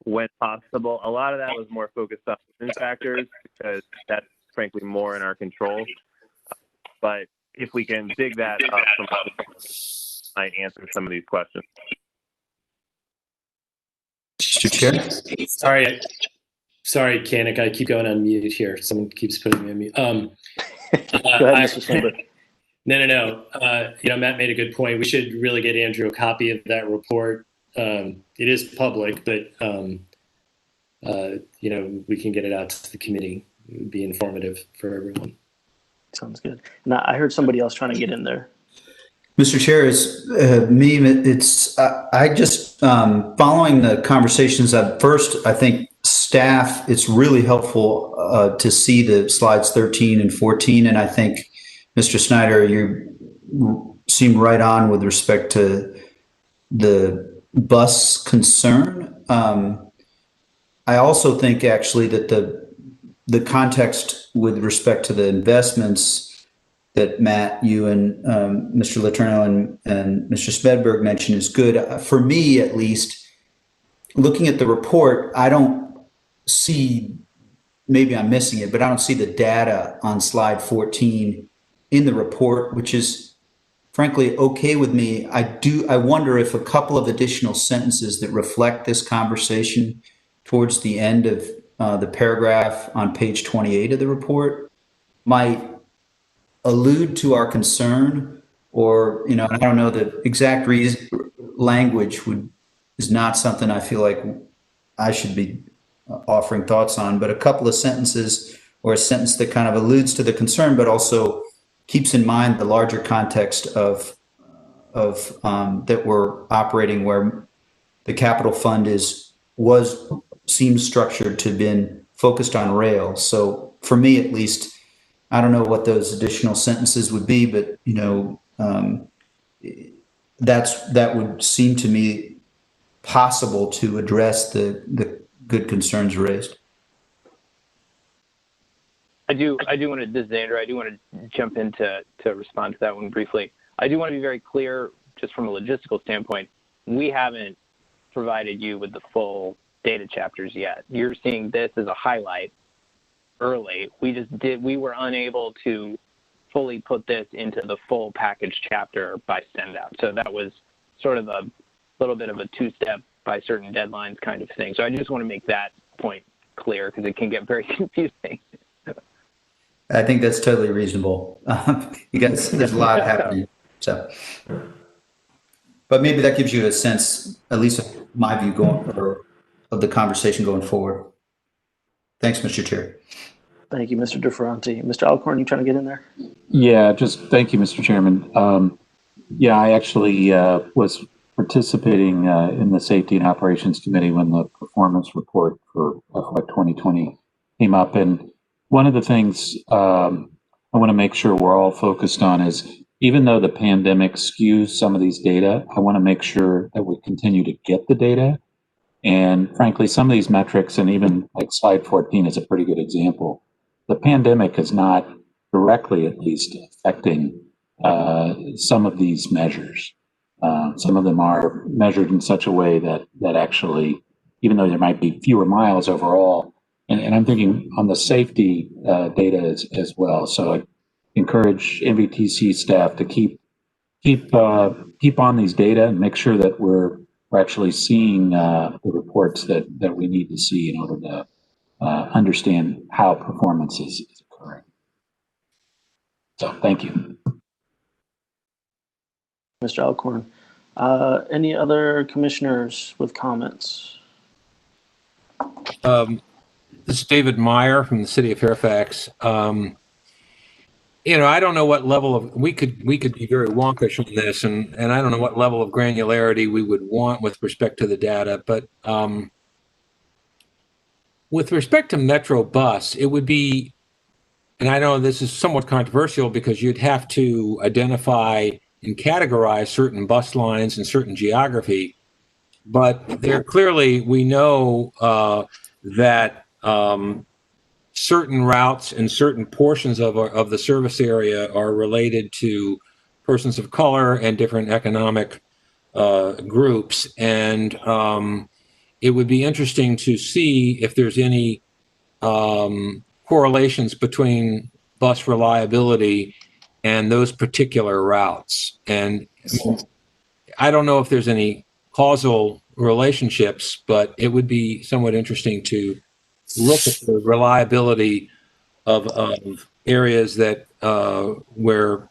when possible. A lot of that was more focused on human factors because that's frankly more in our control. But if we can dig that up from, I answer some of these questions. Mr. Chair? Sorry, Kanik, I keep going on mute here. Someone keeps putting me on mute. Go ahead, Mr. Sandberg. No. Matt made a good point. We should really get Andrew a copy of that report. It is public, but we can get it out to the committee. It would be informative for everyone. Sounds good. And I heard somebody else trying to get in there. Mr. Chair, it's me. I just following the conversations. First, I think staff. It's really helpful to see the slides 13 and 14, and I think Mr. Snyder, you seem right on with respect to the bus concern. I also think actually that the context with respect to the investments that Matt, you and Mr. Letourneau and Mr. Smedberg mentioned is good. For me, at least, looking at the report, I don't see, maybe I'm missing it, but I don't see the data on slide 14 in the report, which is frankly okay with me. I wonder if a couple of additional sentences that reflect this conversation towards the end of the paragraph on page 28 of the report might allude to our concern, or I don't know, the exact language is not something I feel like I should be offering thoughts on, but a couple of sentences or a sentence that kind of alludes to the concern, but also keeps in mind the larger context of that we're operating where the capital fund seems structured to have been focused on rail. So for me, at least, I don't know what those additional sentences would be, but that would seem to me possible to address the good concerns raised. I do want to, this is Andrew, I do want to jump in to respond to that one briefly. I do want to be very clear, just from a logistical standpoint, we haven't provided you with the full data chapters yet. You're seeing this as a highlight early. We were unable to fully put this into the full package chapter by send out. So that was sort of a little bit of a two-step by certain deadlines kind of thing. So I just want to make that point clear because it can get very confusing. I think that's totally reasonable because there's a lot happening. So, but maybe that gives you a sense, at least of my view of the conversation going forward. Thanks, Mr. Chair. Thank you, Mr. DeFerranti. Mr. Alcorn, you trying to get in there? Yeah, just thank you, Mr. Chairman. I actually was participating in the Safety and Operations Committee when the performance report for FY 2020 came up. And one of the things I want to make sure we're all focused on is, even though the pandemic skews some of these data, I want to make sure that we continue to get the data. And frankly, some of these metrics, and even like slide 14 is a pretty good example, the pandemic is not directly, at least, affecting some of these measures. Some of them are measured in such a way that actually, even though there might be fewer miles overall, and I'm thinking on the safety data as well. So I encourage NVTC staff to keep on these data and make sure that we're actually seeing the reports that we need to see in order to understand how performance is occurring. So thank you. Mr. Alcorn. Any other commissioners with comments? This is David Meyer from the city of Fairfax. I don't know what level of, we could be very wonkish on this, and I don't know what level of granularity we would want with respect to the data, but with respect to Metro Bus, it would be, and I know this is somewhat controversial because you'd have to identify and categorize certain bus lines and certain geography, but there clearly we know that certain routes and certain portions of the service area are related to persons of color and different economic groups, and it would be interesting to see if there's any correlations between bus reliability and those particular routes. And I don't know if there's any causal relationships, but it would be somewhat interesting to look at the reliability of areas that where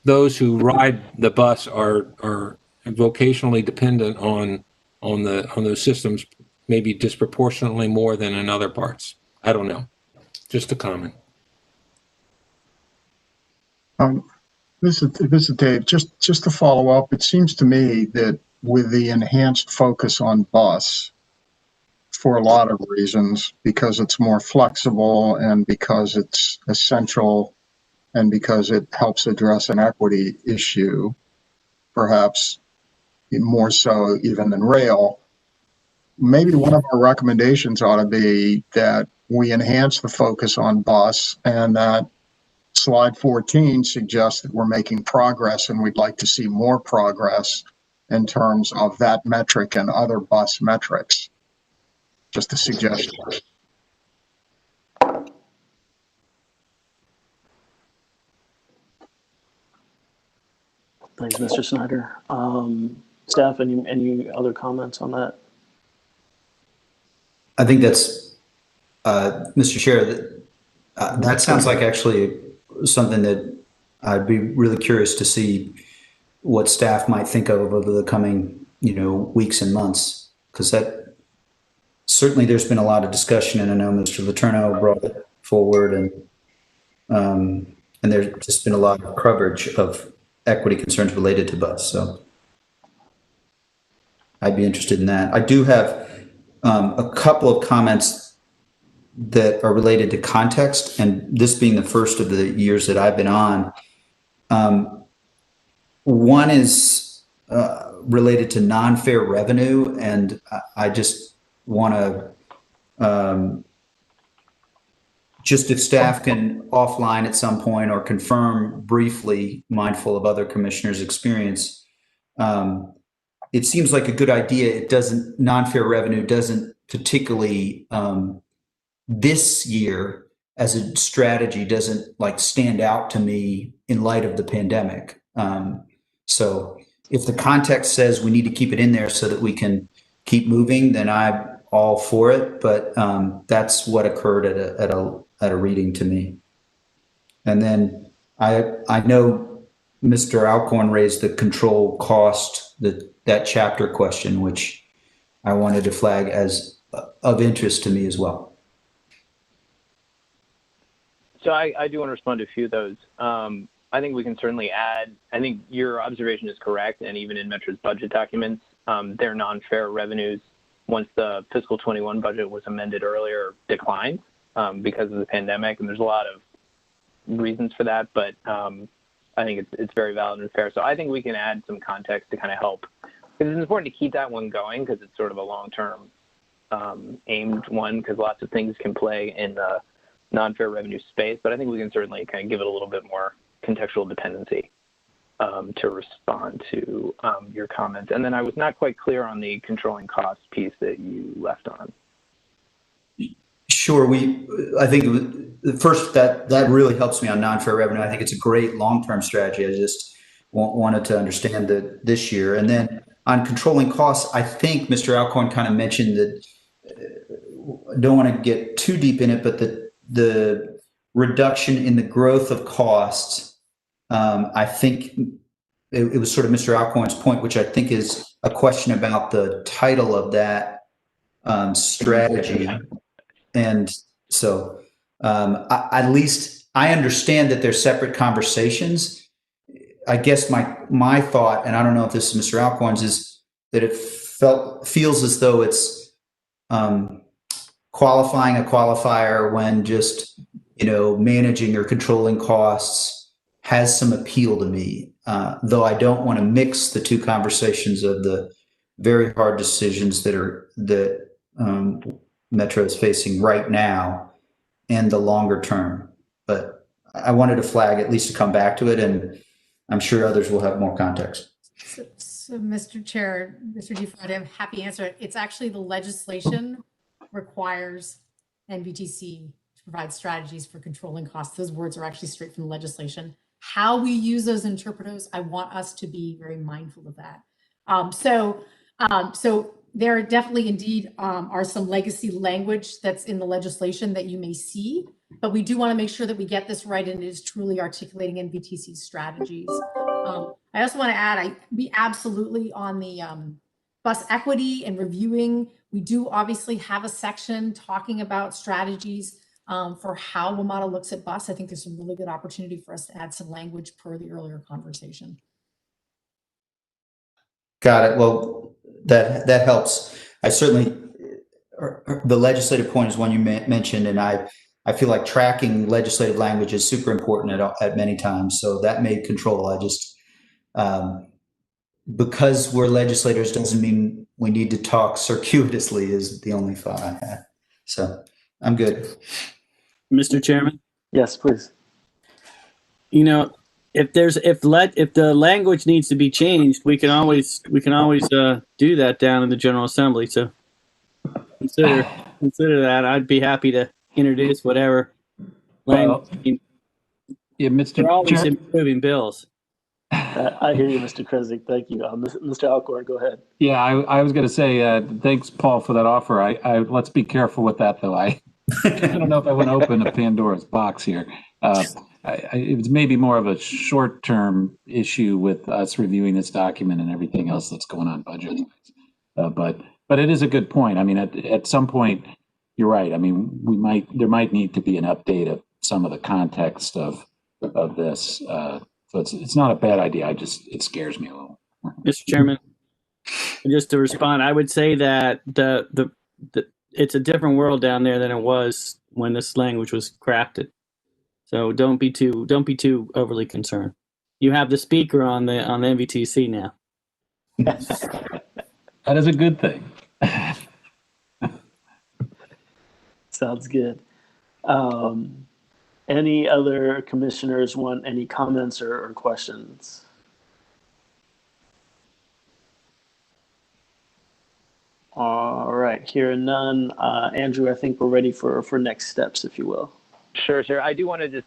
those who ride the bus are vocationally dependent on those systems, maybe disproportionately more than in other parts. I don't know. Just a comment. This is Dave. Just to follow up, it seems to me that with the enhanced focus on bus, for a lot of reasons, because it's more flexible and because it's essential and because it helps address an equity issue, perhaps more so even than rail, maybe one of our recommendations ought to be that we enhance the focus on bus, and that slide 14 suggests that we're making progress and we'd like to see more progress in terms of that metric and other bus metrics. Just a suggestion. Thanks, Mr. Snyder. Staff, any other comments on that? I think that's, Mr. Chair, that sounds like actually something that I'd be really curious to see what staff might think of over the coming, weeks and months, because that certainly there's been a lot of discussion, and I know Mr. Letourneau brought it forward, and there's just been a lot of coverage of equity concerns related to bus. So I'd be interested in that. I do have a couple of comments that are related to context, and this being the first of the years that I've been on. One is related to non-fare revenue, and I just want to just if staff can offline at some point or confirm briefly, mindful of other commissioners' experience, it seems like a good idea. It doesn't, non-fare revenue doesn't particularly this year as a strategy doesn't like stand out to me in light of the pandemic. So if the context says we need to keep it in there so that we can keep moving, then I'm all for it. But that's what occurred at a reading to me. And then I know Mr. Alcorn raised the control cost, that chapter question, which I wanted to flag as of interest to me as well. So I do want to respond to a few of those. I think we can certainly add, I think your observation is correct, and even in Metro's budget documents, their non-fare revenues, once the fiscal 21 budget was amended earlier, declined because of the pandemic, and there's a lot of reasons for that, but I think it's very valid and fair. So I think we can add some context to kind of help, because it's important to keep that one going, because it's sort of a long-term aimed one, because lots of things can play in the non-fare revenue space, but I think we can certainly kind of give it a little bit more contextual dependency to respond to your comments. And then I was not quite clear on the controlling cost piece that you left on. Sure. I think first that really helps me on non-fare revenue. I think it's a great long-term strategy. I just wanted to understand that this year. And then on controlling costs, I think Mr. Alcorn kind of mentioned that, don't want to get too deep in it, but the reduction in the growth of costs, I think it was sort of Mr. Alcorn's point, which I think is a question about the title of that strategy. And so at least I understand that they're separate conversations. I guess my thought, and I don't know if this is Mr. Alcorn's, is that it feels as though it's qualifying a qualifier when just, managing or controlling costs has some appeal to me. Though I don't want to mix the two conversations of the very hard decisions that Metro is facing right now and the longer term. But I wanted to flag, at least to come back to it, and I'm sure others will have more context. So Mr. Chair, Mr. DeFrade, I'm happy to answer it. It's actually the legislation requires NVTC to provide strategies for controlling costs. Those words are actually straight from the legislation. How we use those interpreters, I want us to be very mindful of that. So there definitely indeed are some legacy language that's in the legislation that you may see, but we do want to make sure that we get this right and it is truly articulating NVTC's strategies. I also want to add, we absolutely on the bus equity and reviewing, we do obviously have a section talking about strategies for how WMATA looks at bus. I think there's some really good opportunity for us to add some language per the earlier conversation. Got it. Well, that helps. I certainly, the legislative point is one you mentioned, and I feel like tracking legislative language is super important at many times. So that may control. I just, because we're legislators doesn't mean we need to talk circuitously is the only thought I had. So I'm good. Mr. Chairman? Yes, please. If the language needs to be changed, we can always do that down in the General Assembly. So consider that. I'd be happy to introduce whatever language. Yeah, Mr. We're always Chair. improving bills. I hear you, Mr. Kresnik. Thank you. Mr. Alcorn, go ahead. Yeah, I was going to say, thanks, Paul, for that offer. I let's be careful with that, though. I don't know if I want to open a Pandora's box here. It's maybe more of a short-term issue with us reviewing this document and everything else that's going on budget. But it is a good point. I mean, at some point, you're right. I mean, there might need to be an update of some of the context of this. So it's not a bad idea. It scares me a little. Mr. Chairman, just to respond, I would say that the it's a different world down there than it was when this language was crafted. So don't be too overly concerned. You have the speaker on the NVTC now. That is a good thing. Sounds good. Any other commissioners want any comments or questions? All right, hearing none. Andrew, I think we're ready for next steps, if you will. Sure. I do want to just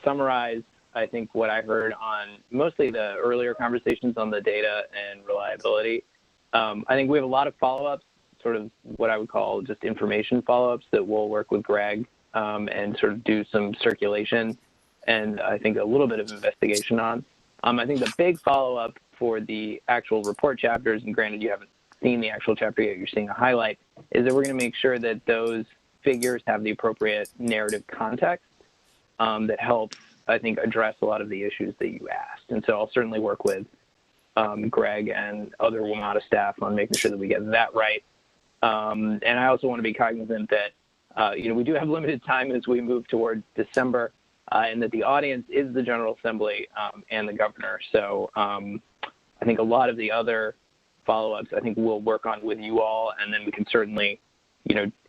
summarize, I think, what I heard on mostly the earlier conversations on the data and reliability. I think we have a lot of follow-ups, sort of what I would call just information follow-ups that we'll work with Greg and sort of do some circulation and I think a little bit of investigation on. I think the big follow-up for the actual report chapters, and granted you haven't seen the actual chapter yet, you're seeing a highlight, is that we're going to make sure that those figures have the appropriate narrative context that helps, I think, address a lot of the issues that you asked. And so I'll certainly work with Greg and other WMATA staff on making sure that we get that right. And I also want to be cognizant that, we do have limited time as we move toward December, and that the audience is the General Assembly and the governor. So I think a lot of the other follow-ups, I think we'll work on with you all, and then we can certainly,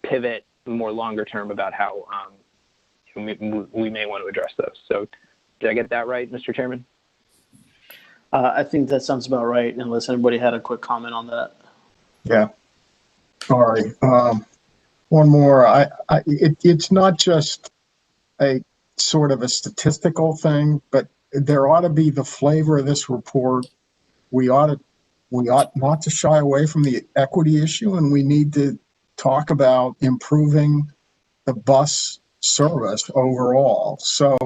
pivot more longer term about how we may want to address those. So did I get that right, Mr. Chairman? I think that sounds about right, unless anybody had a quick comment on that. Yeah. Sorry. One more. It's not just a sort of a statistical thing, but there ought to be the flavor of this report. We ought not to shy away from the equity issue, and we need to talk about improving the bus service overall. So,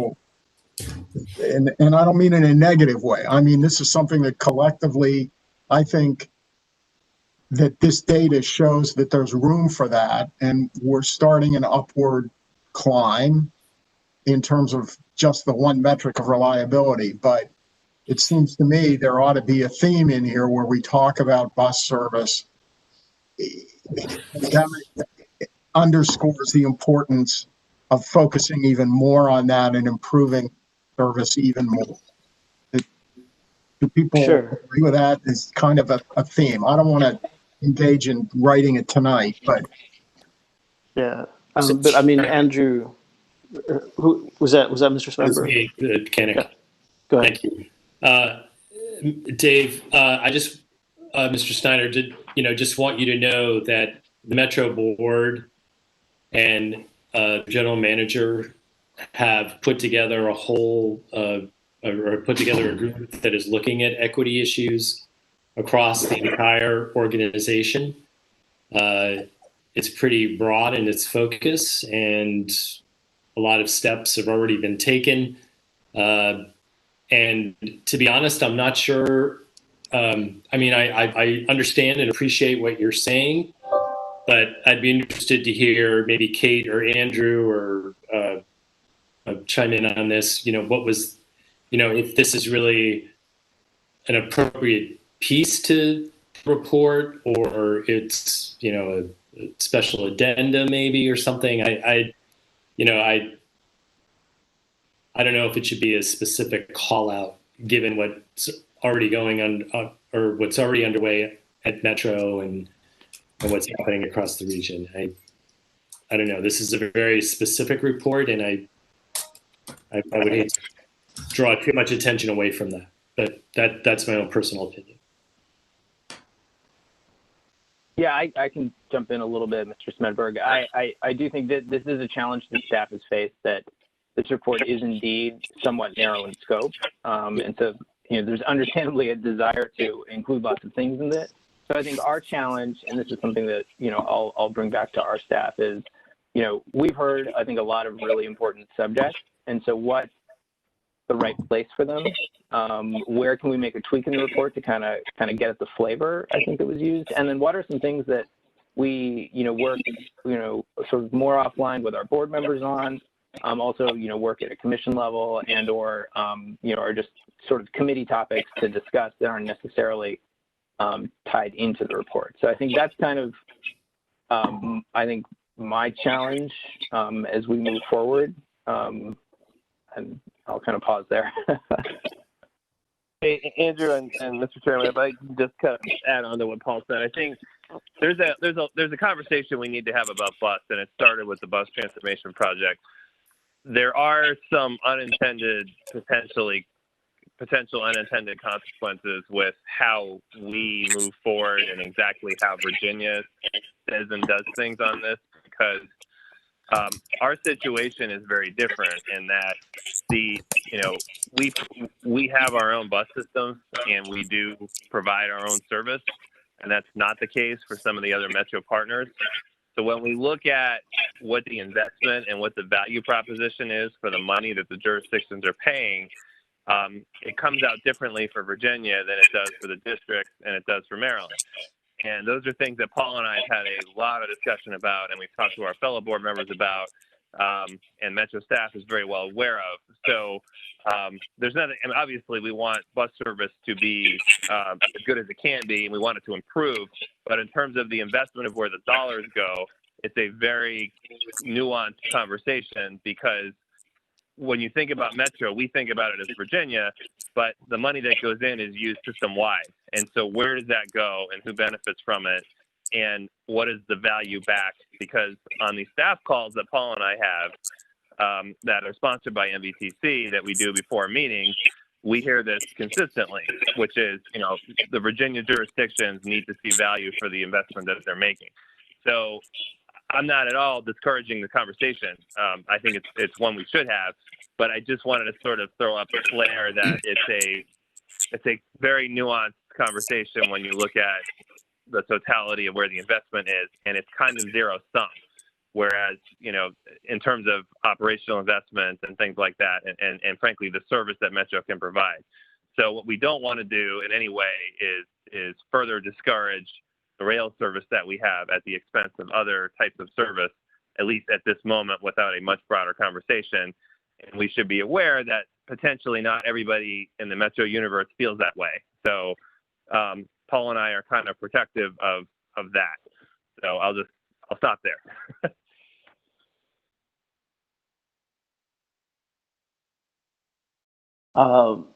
and I don't mean in a negative way. I mean, this is something that collectively, I think that this data shows that there's room for that, and we're starting an upward climb. in terms of just the one metric of reliability, but it seems to me there ought to be a theme in here where we talk about bus service. That underscores the importance of focusing even more on that and improving service even more. Do people Sure. agree with that? Is kind of a theme. I don't want to engage in writing it tonight, but Yeah. But I mean, Andrew, who was that? Was that Mr. That was Svedberg? me, Kennick. Yeah. Go ahead. Thank you. Dave, I just, Mr. Snyder, just want you to know that the Metro Board and General Manager have put together a whole, or put together a group that is looking at equity issues across the entire organization. It's pretty broad in its focus, and a lot of steps have already been taken. And to be honest, I'm not sure. I mean, I understand and appreciate what you're saying, but I'd be interested to hear maybe Kate or Andrew or chime in on this. What was, if this is really an appropriate piece to report, or it's, a special addenda maybe or something. I don't know if it should be a specific call out given what's already going on or what's already underway at Metro and what's happening across the region. I don't know. This is a very specific report, and I would hate to draw too much attention away from that. But that's my own personal opinion. Yeah, I can jump in a little bit, Mr. Smedberg. I do think that this is a challenge that staff has faced, that this report is indeed somewhat narrow in scope. And so, there's understandably a desire to include lots of things in it. So I think our challenge, and this is something that, I'll bring back to our staff is, we've heard, I think, a lot of really important subjects. And so what's the right place for them? Where can we make a tweak in the report to kind of get at the flavor, I think, that was used? And then what are some things that we, work, sort of more offline with our board members on? Also, work at a commission level and or, are just sort of committee topics to discuss that aren't necessarily tied into the report. So I think that's kind of, I think, my challenge as we move forward. And I'll kind of pause there. Hey, Andrew and Mr. Chairman, if I can just kind of add on to what Paul said, I think there's a conversation we need to have about bus, and it started with the bus transformation project. There are some potential unintended consequences with how we move forward and exactly how Virginia says and does things on this, because our situation is very different in that we have our own bus systems and we do provide our own service, and that's not the case for some of the other Metro partners. So when we look at what the investment and what the value proposition is for the money that the jurisdictions are paying, it comes out differently for Virginia than it does for the districts and it does for Maryland. And those are things that Paul and I have had a lot of discussion about, and we've talked to our fellow board members about, and Metro staff is very well aware of. So there's nothing, and obviously we want bus service to be as good as it can be, and we want it to improve. But in terms of the investment of where the dollars go, it's a very nuanced conversation, because when you think about Metro, we think about it as Virginia, but the money that goes in is used system-wide. And so where does that go and who benefits from it? And what is the value back? Because on the staff calls that Paul and I have that are sponsored by NVTC that we do before meetings, we hear this consistently, which is, the Virginia jurisdictions need to see value for the investment that they're making. So I'm not at all discouraging the conversation. I think it's one we should have, but I just wanted to sort of throw up a flare that it's a very nuanced conversation when you look at the totality of where the investment is, and it's kind of zero sum. Whereas, in terms of operational investments and things like that, and frankly, the service that Metro can provide. So what we don't want to do in any way is further discourage the rail service that we have at the expense of other types of service, at least at this moment, without a much broader conversation. and we should be aware that potentially not everybody in the Metro universe feels that way. So Paul and I are kind of protective of that. So I'll stop there.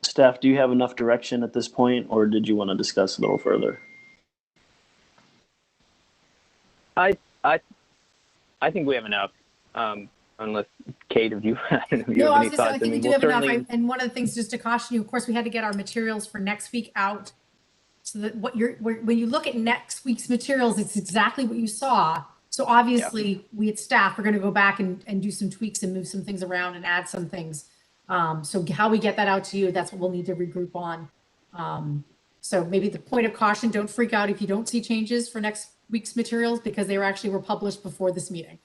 Staff, do you have enough direction at this point, or did you want to discuss a little further? I think we have enough. Unless Kate, if you, I don't know if you No, have I any was just saying, I thoughts. think we do we'll have enough. certainly- And one of the things, just to caution you, of course, we had to get our materials for next week out. So that when you look at next week's materials, it's exactly what you saw. So obviously we at staff are going to go back and do some tweaks and move some things around and add some things. So how we get that out to you, that's what we'll need to regroup on. So maybe the point of caution, don't freak out if you don't see changes for next week's materials, because they were published before this meeting.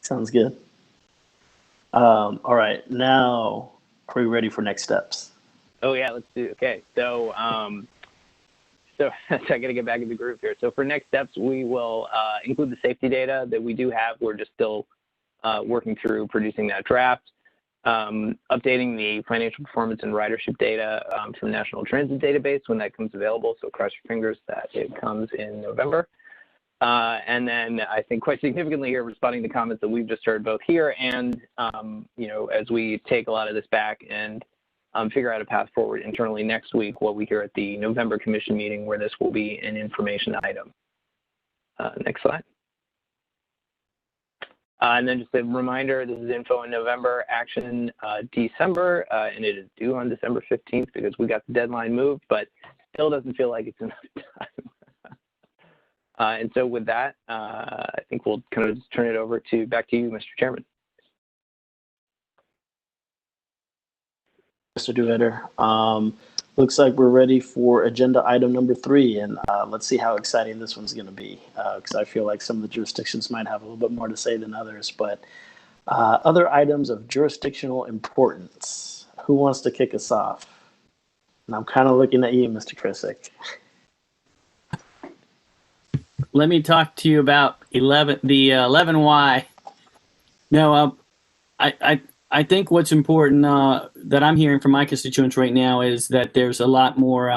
Sounds good. All right, now are we ready for next steps? Oh yeah, let's do. Okay, so so I got to get back in the group here. So for next steps, we will include the safety data that we do have. We're just still working through producing that draft, updating the financial performance and ridership data from the National Transit Database when that comes available. So cross your fingers that it comes in November. And then I think quite significantly here, responding to comments that we've just heard both here and, as we take a lot of this back and figure out a path forward internally next week, what we hear at the November commission meeting, where this will be an information item. Next slide. And then just a reminder, this is info in November, action December, and it is due on December 15th because we got the deadline moved, but still doesn't feel like it's enough time. And so with that, I think we'll kind of just turn it over back to you, Mr. Chairman. Mr. DeVetter, looks like we're ready for agenda item number 3, and let's see how exciting this one's going to be, because I feel like some of the jurisdictions might have a little bit more to say than others, but other items of jurisdictional importance. Who wants to kick us off? And I'm kind of looking at you, Mr. Krisick. Let me talk to you about the 11Y. No, I think what's important that I'm hearing from my constituents right now is that there's a lot more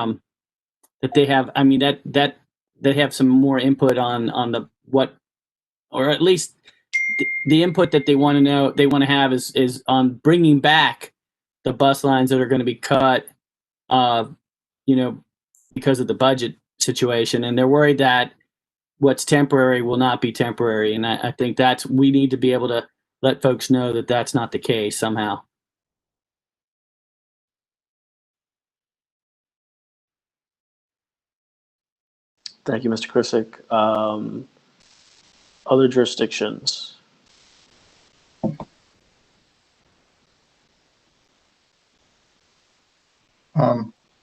that they have. I mean, that they have some more input on or at least the input that they want to know, they want to have is on bringing back the bus lines that are going to be cut, because of the budget situation, and they're worried that what's temporary will not be temporary. And I think we need to be able to let folks know that that's not the case somehow. Thank you, Mr. Krisick. Other jurisdictions?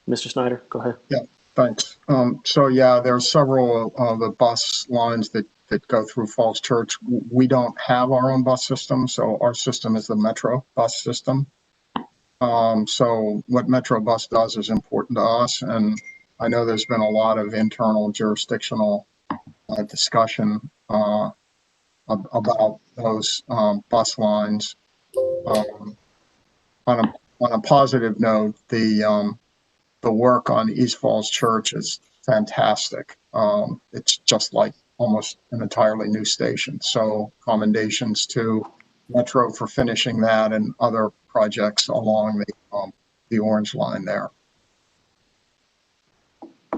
Mr. Snyder, go ahead. Yeah, thanks. So yeah, there are several of the bus lines that go through Falls Church. We don't have our own bus system, so our system is the Metro bus system. So what Metro bus does is important to us, and I know there's been a lot of internal jurisdictional discussion about those bus lines. On a positive note, the work on East Falls Church is fantastic. It's just like almost an entirely new station. So commendations to Metro for finishing that and other projects along the Orange Line there.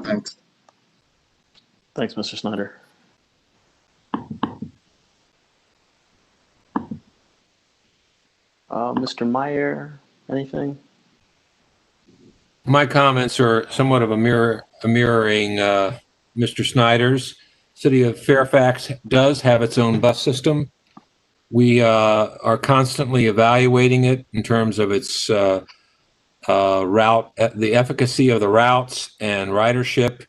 Thanks. Thanks, Mr. Snyder. Mr. Meyer, anything? My comments are somewhat of a mirroring Mr. Snyder's. City of Fairfax does have its own bus system. We are constantly evaluating it in terms of its route, the efficacy of the routes and ridership.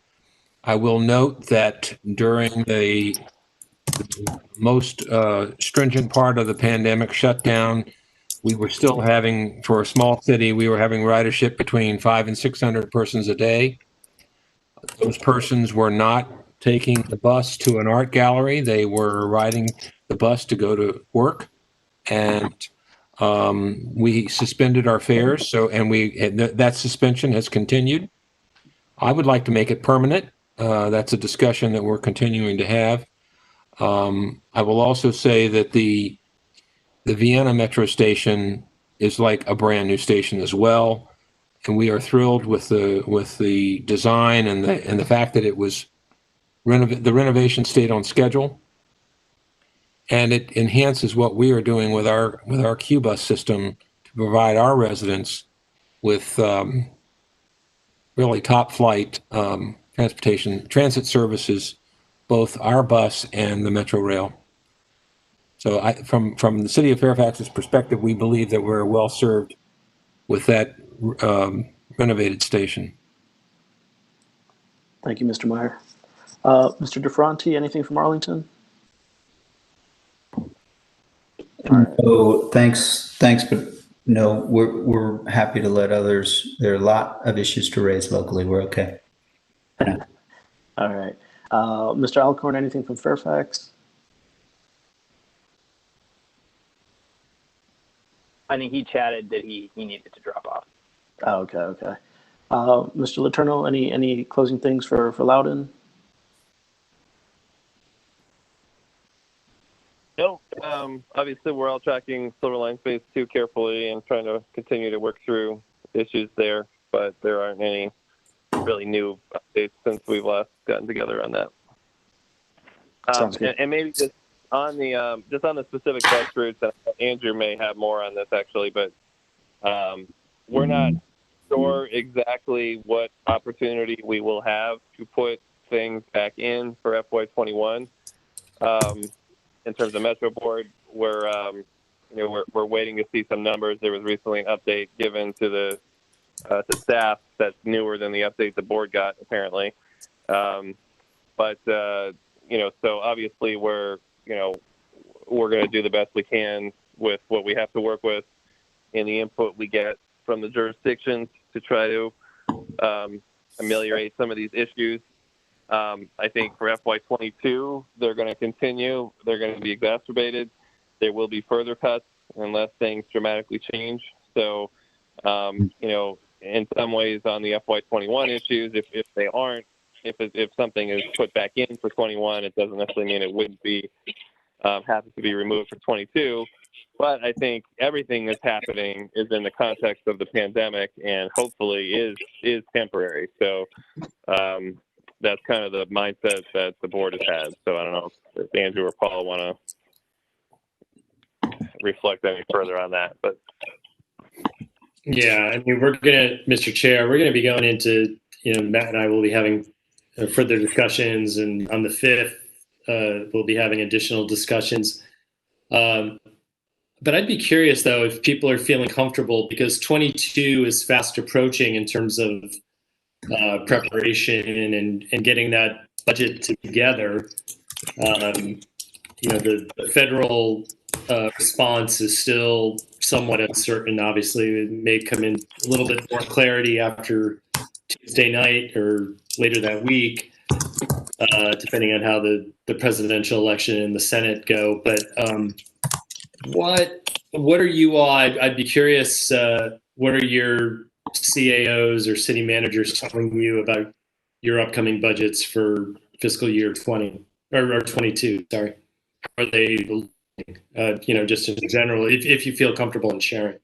I will note that during the most stringent part of the pandemic shutdown, we were still having, for a small city, we were having ridership between 500 and 600 persons a day. Those persons were not taking the bus to an art gallery. They were riding the bus to go to work. and we suspended our fares. So, and that suspension has continued. I would like to make it permanent. That's a discussion that we're continuing to have. I will also say that the Vienna metro station is like a brand new station as well, and we are thrilled with the design and the fact that it was the renovation stayed on schedule, and it enhances what we are doing with our Q bus system to provide our residents with really top flight transit services, both our bus and the Metro Rail. So from the city of Fairfax's perspective, we believe that we're well served with that renovated station. Thank you, Mr. Meyer. Mr. DeFronti, anything from Arlington? Oh, thanks, but no, we're happy to let others. There are a lot of issues to raise locally. We're okay. Yeah. All right. Mr. Alcorn, anything from Fairfax? I think he chatted that he needed to drop off. Oh, okay. Mr. Letourneau, any closing things for Loudon? No, obviously we're all tracking Silver Line Phase 2 carefully and trying to continue to work through issues there, but there aren't any really new updates since we've last gotten together on that. Sounds good. And maybe just on the specific bus routes, Andrew may have more on this actually, but we're not sure exactly what opportunity we will have to put things back in for FY21. In terms of Metro Board, we're waiting to see some numbers. There was recently an update given to the staff that's newer than the update the board got apparently. So obviously we're going to do the best we can with what we have to work with and the input we get from the jurisdictions to try to ameliorate some of these issues. I think for FY22, they're going to continue. They're going to be exacerbated. There will be further cuts unless things dramatically change. So, in some ways on the FY21 issues, if they aren't, if something is put back in for 21, it doesn't necessarily mean it wouldn't be happy to be removed for 22. But I think everything that's happening is in the context of the pandemic and hopefully is temporary. So, that's kind of the mindset that the board has had. So I don't know if Andrew or Paul want to reflect any further on that, but. Yeah, I mean, Mr. Chair, we're going to be going into, Matt and I will be having further discussions, and on the 5th, we'll be having additional discussions. But I'd be curious, though, if people are feeling comfortable, because 22 is fast approaching in terms of preparation and getting that budget together. The federal response is still somewhat uncertain. Obviously, it may come in a little bit more clarity after Tuesday night or later that week, depending on how the presidential election and the Senate go. But what are you all? I'd be curious. What are your CAOs or city managers telling you about your upcoming budgets for fiscal year 20 or 22? Sorry, are they, just in general, if you feel comfortable in sharing?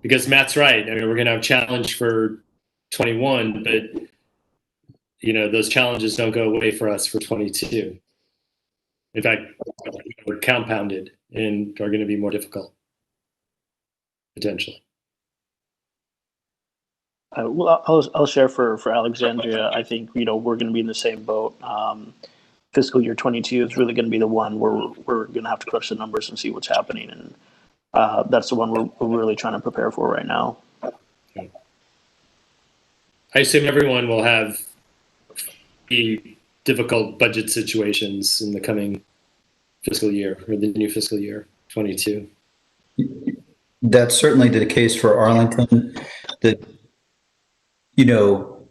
Because Matt's right. I mean, we're going to have a challenge for 21, but those challenges don't go away for us for 22. In fact, we're compounded and are going to be more difficult potentially. Well, I'll share for Alexandria. I think we're going to be in the same boat. Fiscal year 22 is really going to be the one where we're going to have to crush the numbers and see what's happening, and that's the one we're really trying to prepare for right now. I assume everyone will have difficult budget situations in the coming fiscal year or the new fiscal year 22. That's certainly the case for Arlington.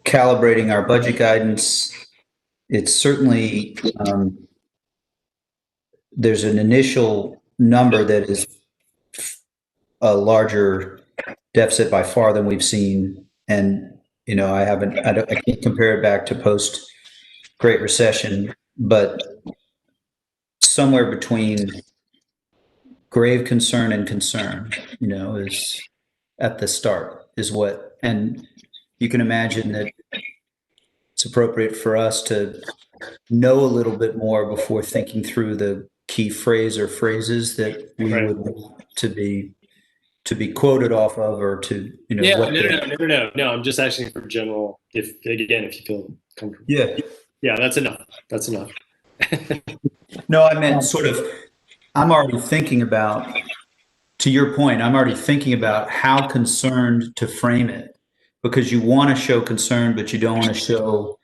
Calibrating our budget guidance, it's certainly there's an initial number that is a larger deficit by far than we've seen. And, I can't compare it back to post Great Recession, but somewhere between grave concern and concern, is at the start is what, and you can imagine that it's appropriate for us to know a little bit more before thinking through the key phrase or phrases that we would want to be quoted off of, or to, Yeah, what no. I'm just asking for general, if you feel comfortable. Yeah, that's enough. That's enough. No, I meant sort of, I'm already thinking about, to your point, I'm already thinking about how concerned to frame it, because you want to show concern, but you don't want to show,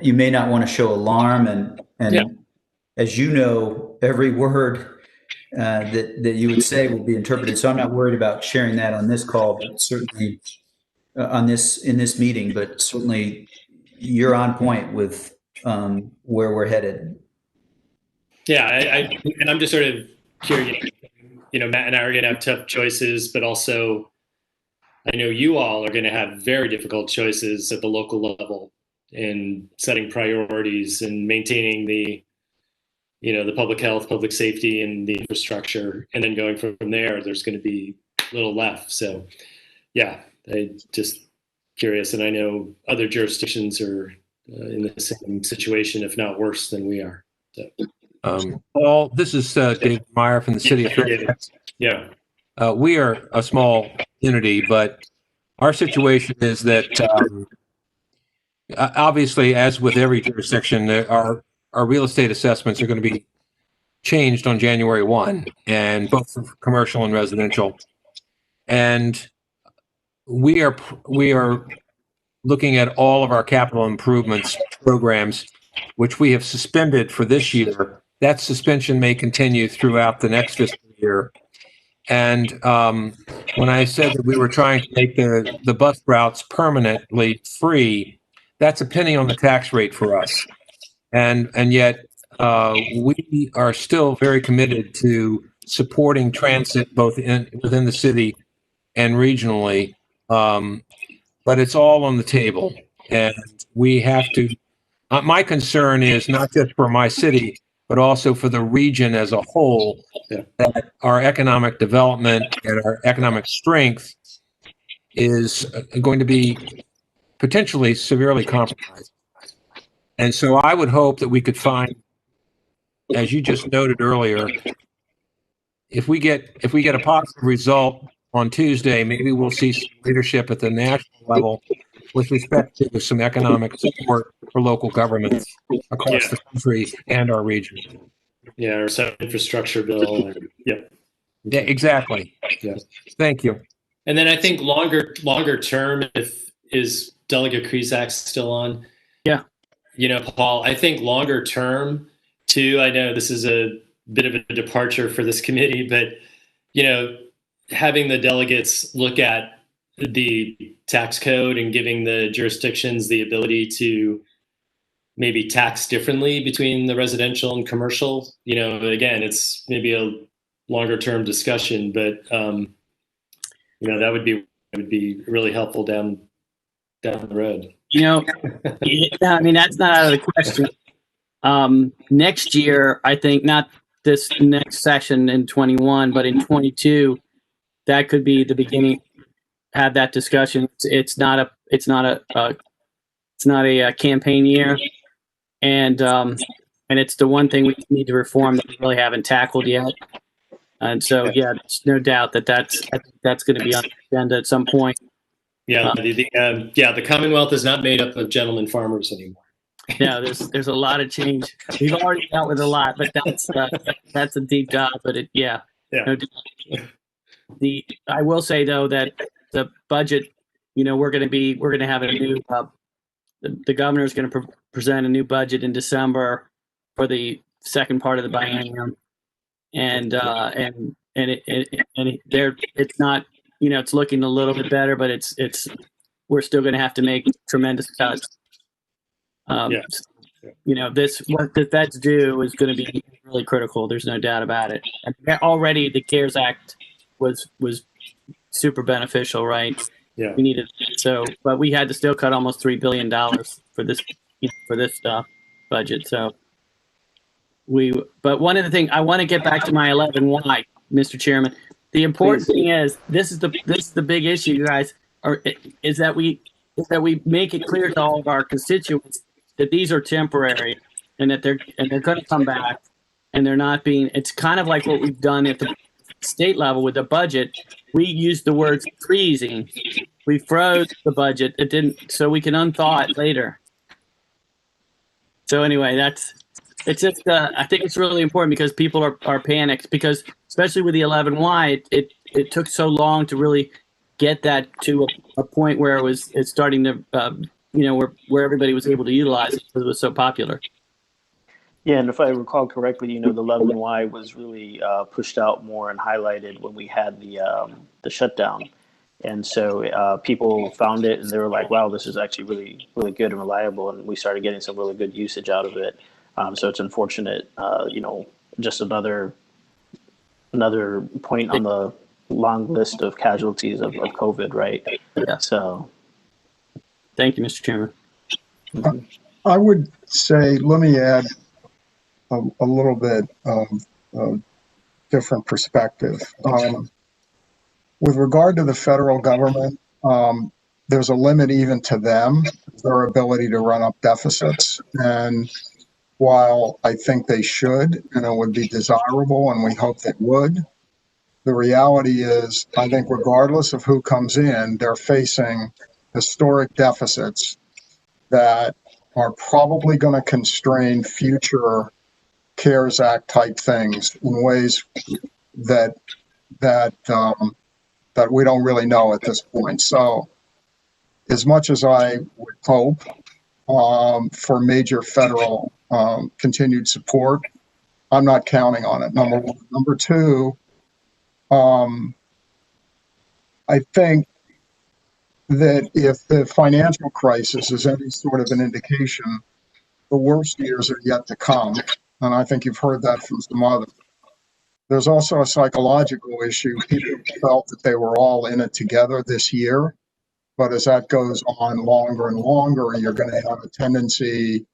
you may not want to show alarm. And as you know, every word that you would say will be interpreted. So I'm not worried about sharing that on this call, but certainly in this meeting, but certainly you're on point with where we're headed. Yeah, and I'm just sort of curious. Matt and I are going to have tough choices, but also I know you all are going to have very difficult choices at the local level in setting priorities and maintaining the public health, public safety, and the infrastructure. And then going from there, there's going to be little left. So yeah, I just curious. And I know other jurisdictions are in the same situation, if not worse than we are. So. Paul, this is Dave Meyer from the city of Fairfax. Yeah. We are a small entity, but our situation is that obviously, as with every jurisdiction, our real estate assessments are going to be changed on January 1, and both for commercial and residential. And we are looking at all of our capital improvements programs, which we have suspended for this year. That suspension may continue throughout the next fiscal year. And when I said that we were trying to make the bus routes permanently free, that's a penny on the tax rate for us. And yet we are still very committed to supporting transit both within the city and regionally. But it's all on the table. And we have to, my concern is not just for my city, but also for the region as a whole, that our economic development and our economic strength is going to be potentially severely compromised. And so I would hope that we could find, as you just noted earlier, if we get a positive result on Tuesday, maybe we'll see some leadership at the national level with respect to some economic support for local governments across the country and our region. Yeah, or some infrastructure bill. Yeah, exactly. Yeah. Thank you. And then I think longer term, is Delegate Krizak still on? Yeah. Paul, I think longer term too, I know this is a bit of a departure for this committee, but having the delegates look at the tax code and giving the jurisdictions the ability to maybe tax differently between the residential and commercial. Again, it's maybe a longer term discussion, but that would be really helpful down the road. I mean, that's not out of the question. Next year, I think, not this next session in 21, but in 22, that could be the beginning. Have that discussion. It's not a campaign year, and it's the one thing we need to reform that we really haven't tackled yet. And so, yeah, there's no doubt that's going to be on the agenda at some point. Yeah, the Commonwealth is not made up of gentlemen farmers anymore. No, there's a lot of change. We've already dealt with a lot, but that's a deep dive. But no doubt. I will say though that the budget, we're going to have a new. The governor is going to present a new budget in December for the second part of the biennium, and it's not, it's looking a little bit better, but we're still going to have to make tremendous cuts. you know, what the feds do is going to be really critical. There's no doubt about it. And already the CARES Act was super beneficial, right? Yeah. We needed but we had to still cut almost $3 billion for this, for this stuff budget. So but one of the things I want to get back to my 11Y, Mr. Chairman. The important thing is this is the big issue, you guys, is that we make it clear to all of our constituents that these are temporary and that they're going to come back, and they're not being. It's kind of like what we've done at the state level with the budget. We used the words freezing. We froze the budget. It didn't, so we can unthaw it later. So anyway, it's just, I think it's really important because people are panicked, because especially with the 11Y, it took so long to really get that to a point where it's starting to, where everybody was able to utilize it because it was so popular. Yeah, and if I recall correctly, the 11Y was really pushed out more and highlighted when we had the shutdown. And so people found it and they were like, wow, this is actually really, really good and reliable. And we started getting some really good usage out of it. So it's unfortunate, just another point on the long list of casualties of COVID, right? Yeah. So. Thank you, Mr. Chairman. Mm-hmm. I would say, let me add a little bit of different perspective. With regard to the federal government, there's a limit even to them, their ability to run up deficits. And while I think they should, and it would be desirable, and we hope they would, the reality is, I think regardless of who comes in, they're facing historic deficits that are probably going to constrain future CARES Act type things in ways that we don't really know at this point. So as much as I would hope for major federal continued support, I'm not counting on it, number one. Number two, I think that if the financial crisis is any sort of an indication, the worst years are yet to come. And I think you've heard that from some others. There's also a psychological issue. People felt that they were all in it together this year. But as that goes on longer and longer, you're going to have a tendency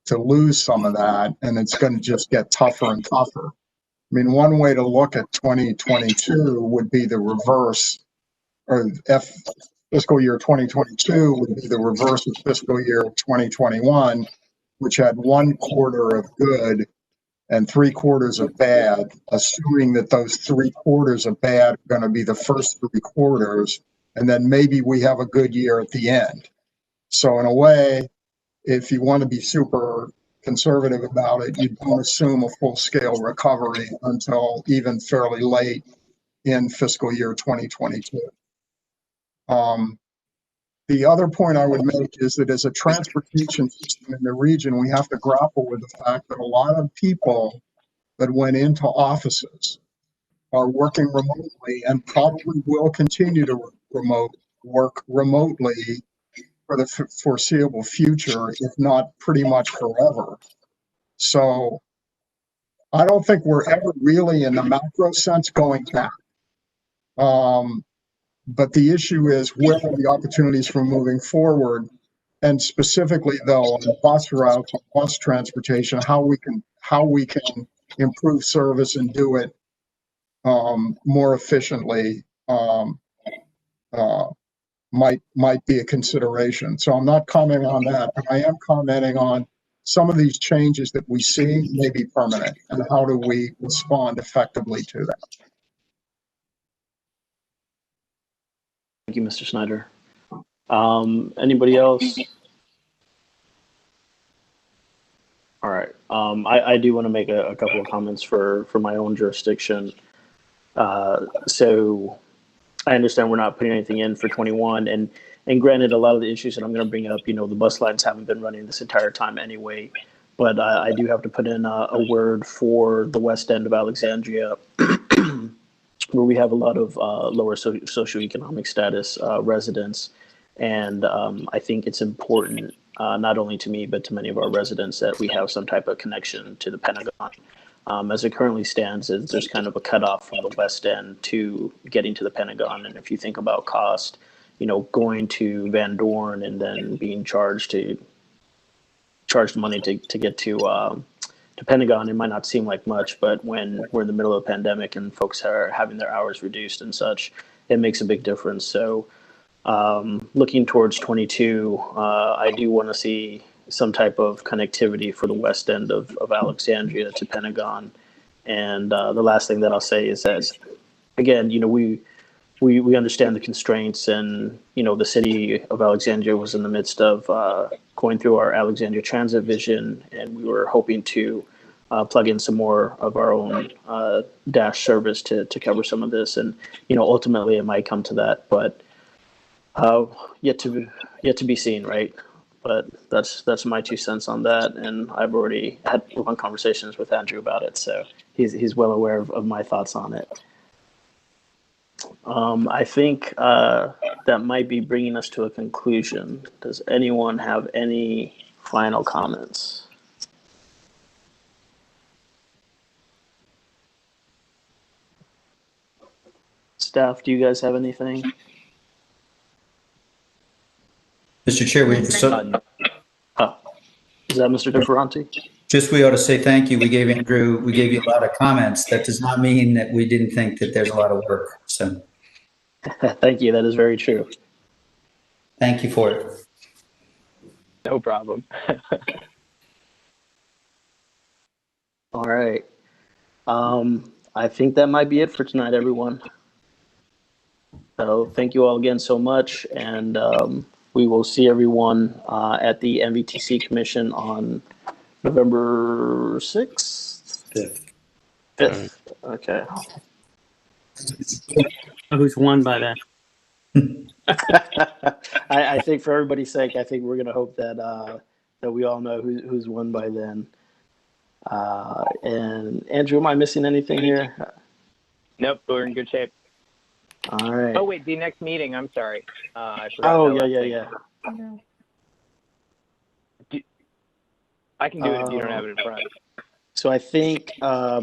to lose some of that. And it's going to just get tougher and tougher. I mean, one way to look at 2022 would be the reverse, or fiscal year 2022 would be the reverse of fiscal year 2021, which had 1 quarter of good and 3 quarters of bad, assuming that those 3 quarters of bad are going to be the first 3 quarters, and then maybe we have a good year at the end. So in a way, if you want to be super conservative about it, you don't assume a full-scale recovery until even fairly late in fiscal year 2022. The other point I would make is that as a transportation system in the region, we have to grapple with the fact that a lot of people that went into offices are working remotely and probably will continue to work remotely for the foreseeable future, if not pretty much forever. So I don't think we're ever really in the macro sense going back. But the issue is, where are the opportunities for moving forward? And specifically, though, on the bus routes, on bus transportation, how we can improve service and do it more efficiently might be a consideration. So I'm not commenting on that, but I am commenting on some of these changes that we see may be permanent, and how do we respond effectively to that? Thank you, Mr. Snyder. Anybody else? All right. I do want to make a couple of comments for my own jurisdiction. So I understand we're not putting anything in for 21, and granted, a lot of the issues that I'm going to bring up, the bus lines haven't been running this entire time anyway. But I do have to put in a word for the west end of Alexandria, where we have a lot of lower socioeconomic status residents. And I think it's important not only to me, but to many of our residents, that we have some type of connection to the Pentagon. As it currently stands, there's kind of a cutoff from the West End to getting to the Pentagon. And if you think about cost, going to Van Dorn and then being charged money to get to Pentagon, it might not seem like much, but when we're in the middle of a pandemic and folks are having their hours reduced and such, it makes a big difference. So looking towards 22, I do want to see some type of connectivity for the West End of Alexandria to Pentagon. And the last thing that I'll say is that, again, we understand the constraints, and the city of Alexandria was in the midst of going through our Alexandria Transit Vision, and we were hoping to plug in some more of our own dash service to cover some of this, and ultimately it might come to that, but yet to be seen, right? But that's my 2 cents on that, and I've already had long conversations with Andrew about it, so he's well aware of my thoughts on it. I think that might be bringing us to a conclusion. Does anyone have any final comments? Staff, do you guys have anything? Mr. Chair, Is that Mr. DeFerranti? we ought to say thank you. We gave you a lot of comments. That does not mean that we didn't think that there's a lot of work. So Thank you. That is very true. thank you for it. No problem. All right. I think that might be it for tonight, everyone. So thank you all again so much, and we will see everyone at the NVTC Commission on November 6th? 5th. Okay. Who's won by then? I think for everybody's sake, I think we're going to hope that we all know who's won by then. And Andrew, am I missing anything here? Nope, we're in good shape. All right. Oh wait, the next meeting. I'm sorry. I forgot. Oh yeah. I can do it if you don't have it in front. So I think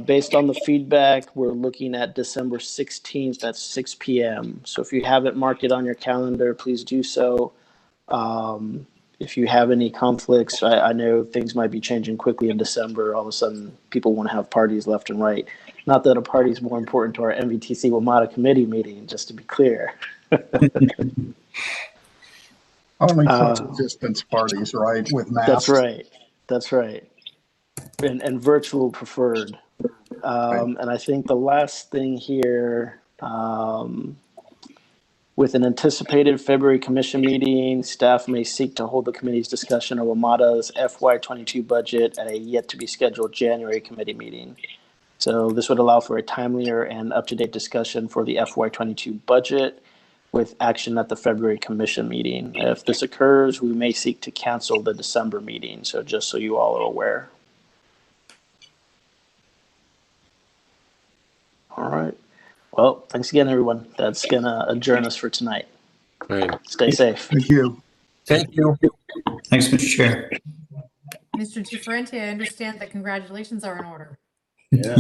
based on the feedback, we're looking at December 16th at 6 p.m. So if you haven't marked it on your calendar, please do so. If you have any conflicts, I know things might be changing quickly in December. All of a sudden, people want to have parties left and right. Not that a party is more important to our NVTC WMATA committee meeting, just to be clear. Only social distance parties, right? With masks. That's right. And virtual preferred. And I think the last thing here, with an anticipated February commission meeting, staff may seek to hold the committee's discussion of WMATA's FY22 budget at a yet-to-be-scheduled January committee meeting. So this would allow for a timelier and up-to-date discussion for the FY22 budget with action at the February commission meeting. If this occurs, we may seek to cancel the December meeting. So just so you all are aware. All right. Well, thanks again, everyone. That's going to adjourn us for tonight. Right. Stay safe. Thank you. Thank you. Thanks, Mr. Chair. Mr. DeFerranti, I understand that congratulations are in order. Yeah.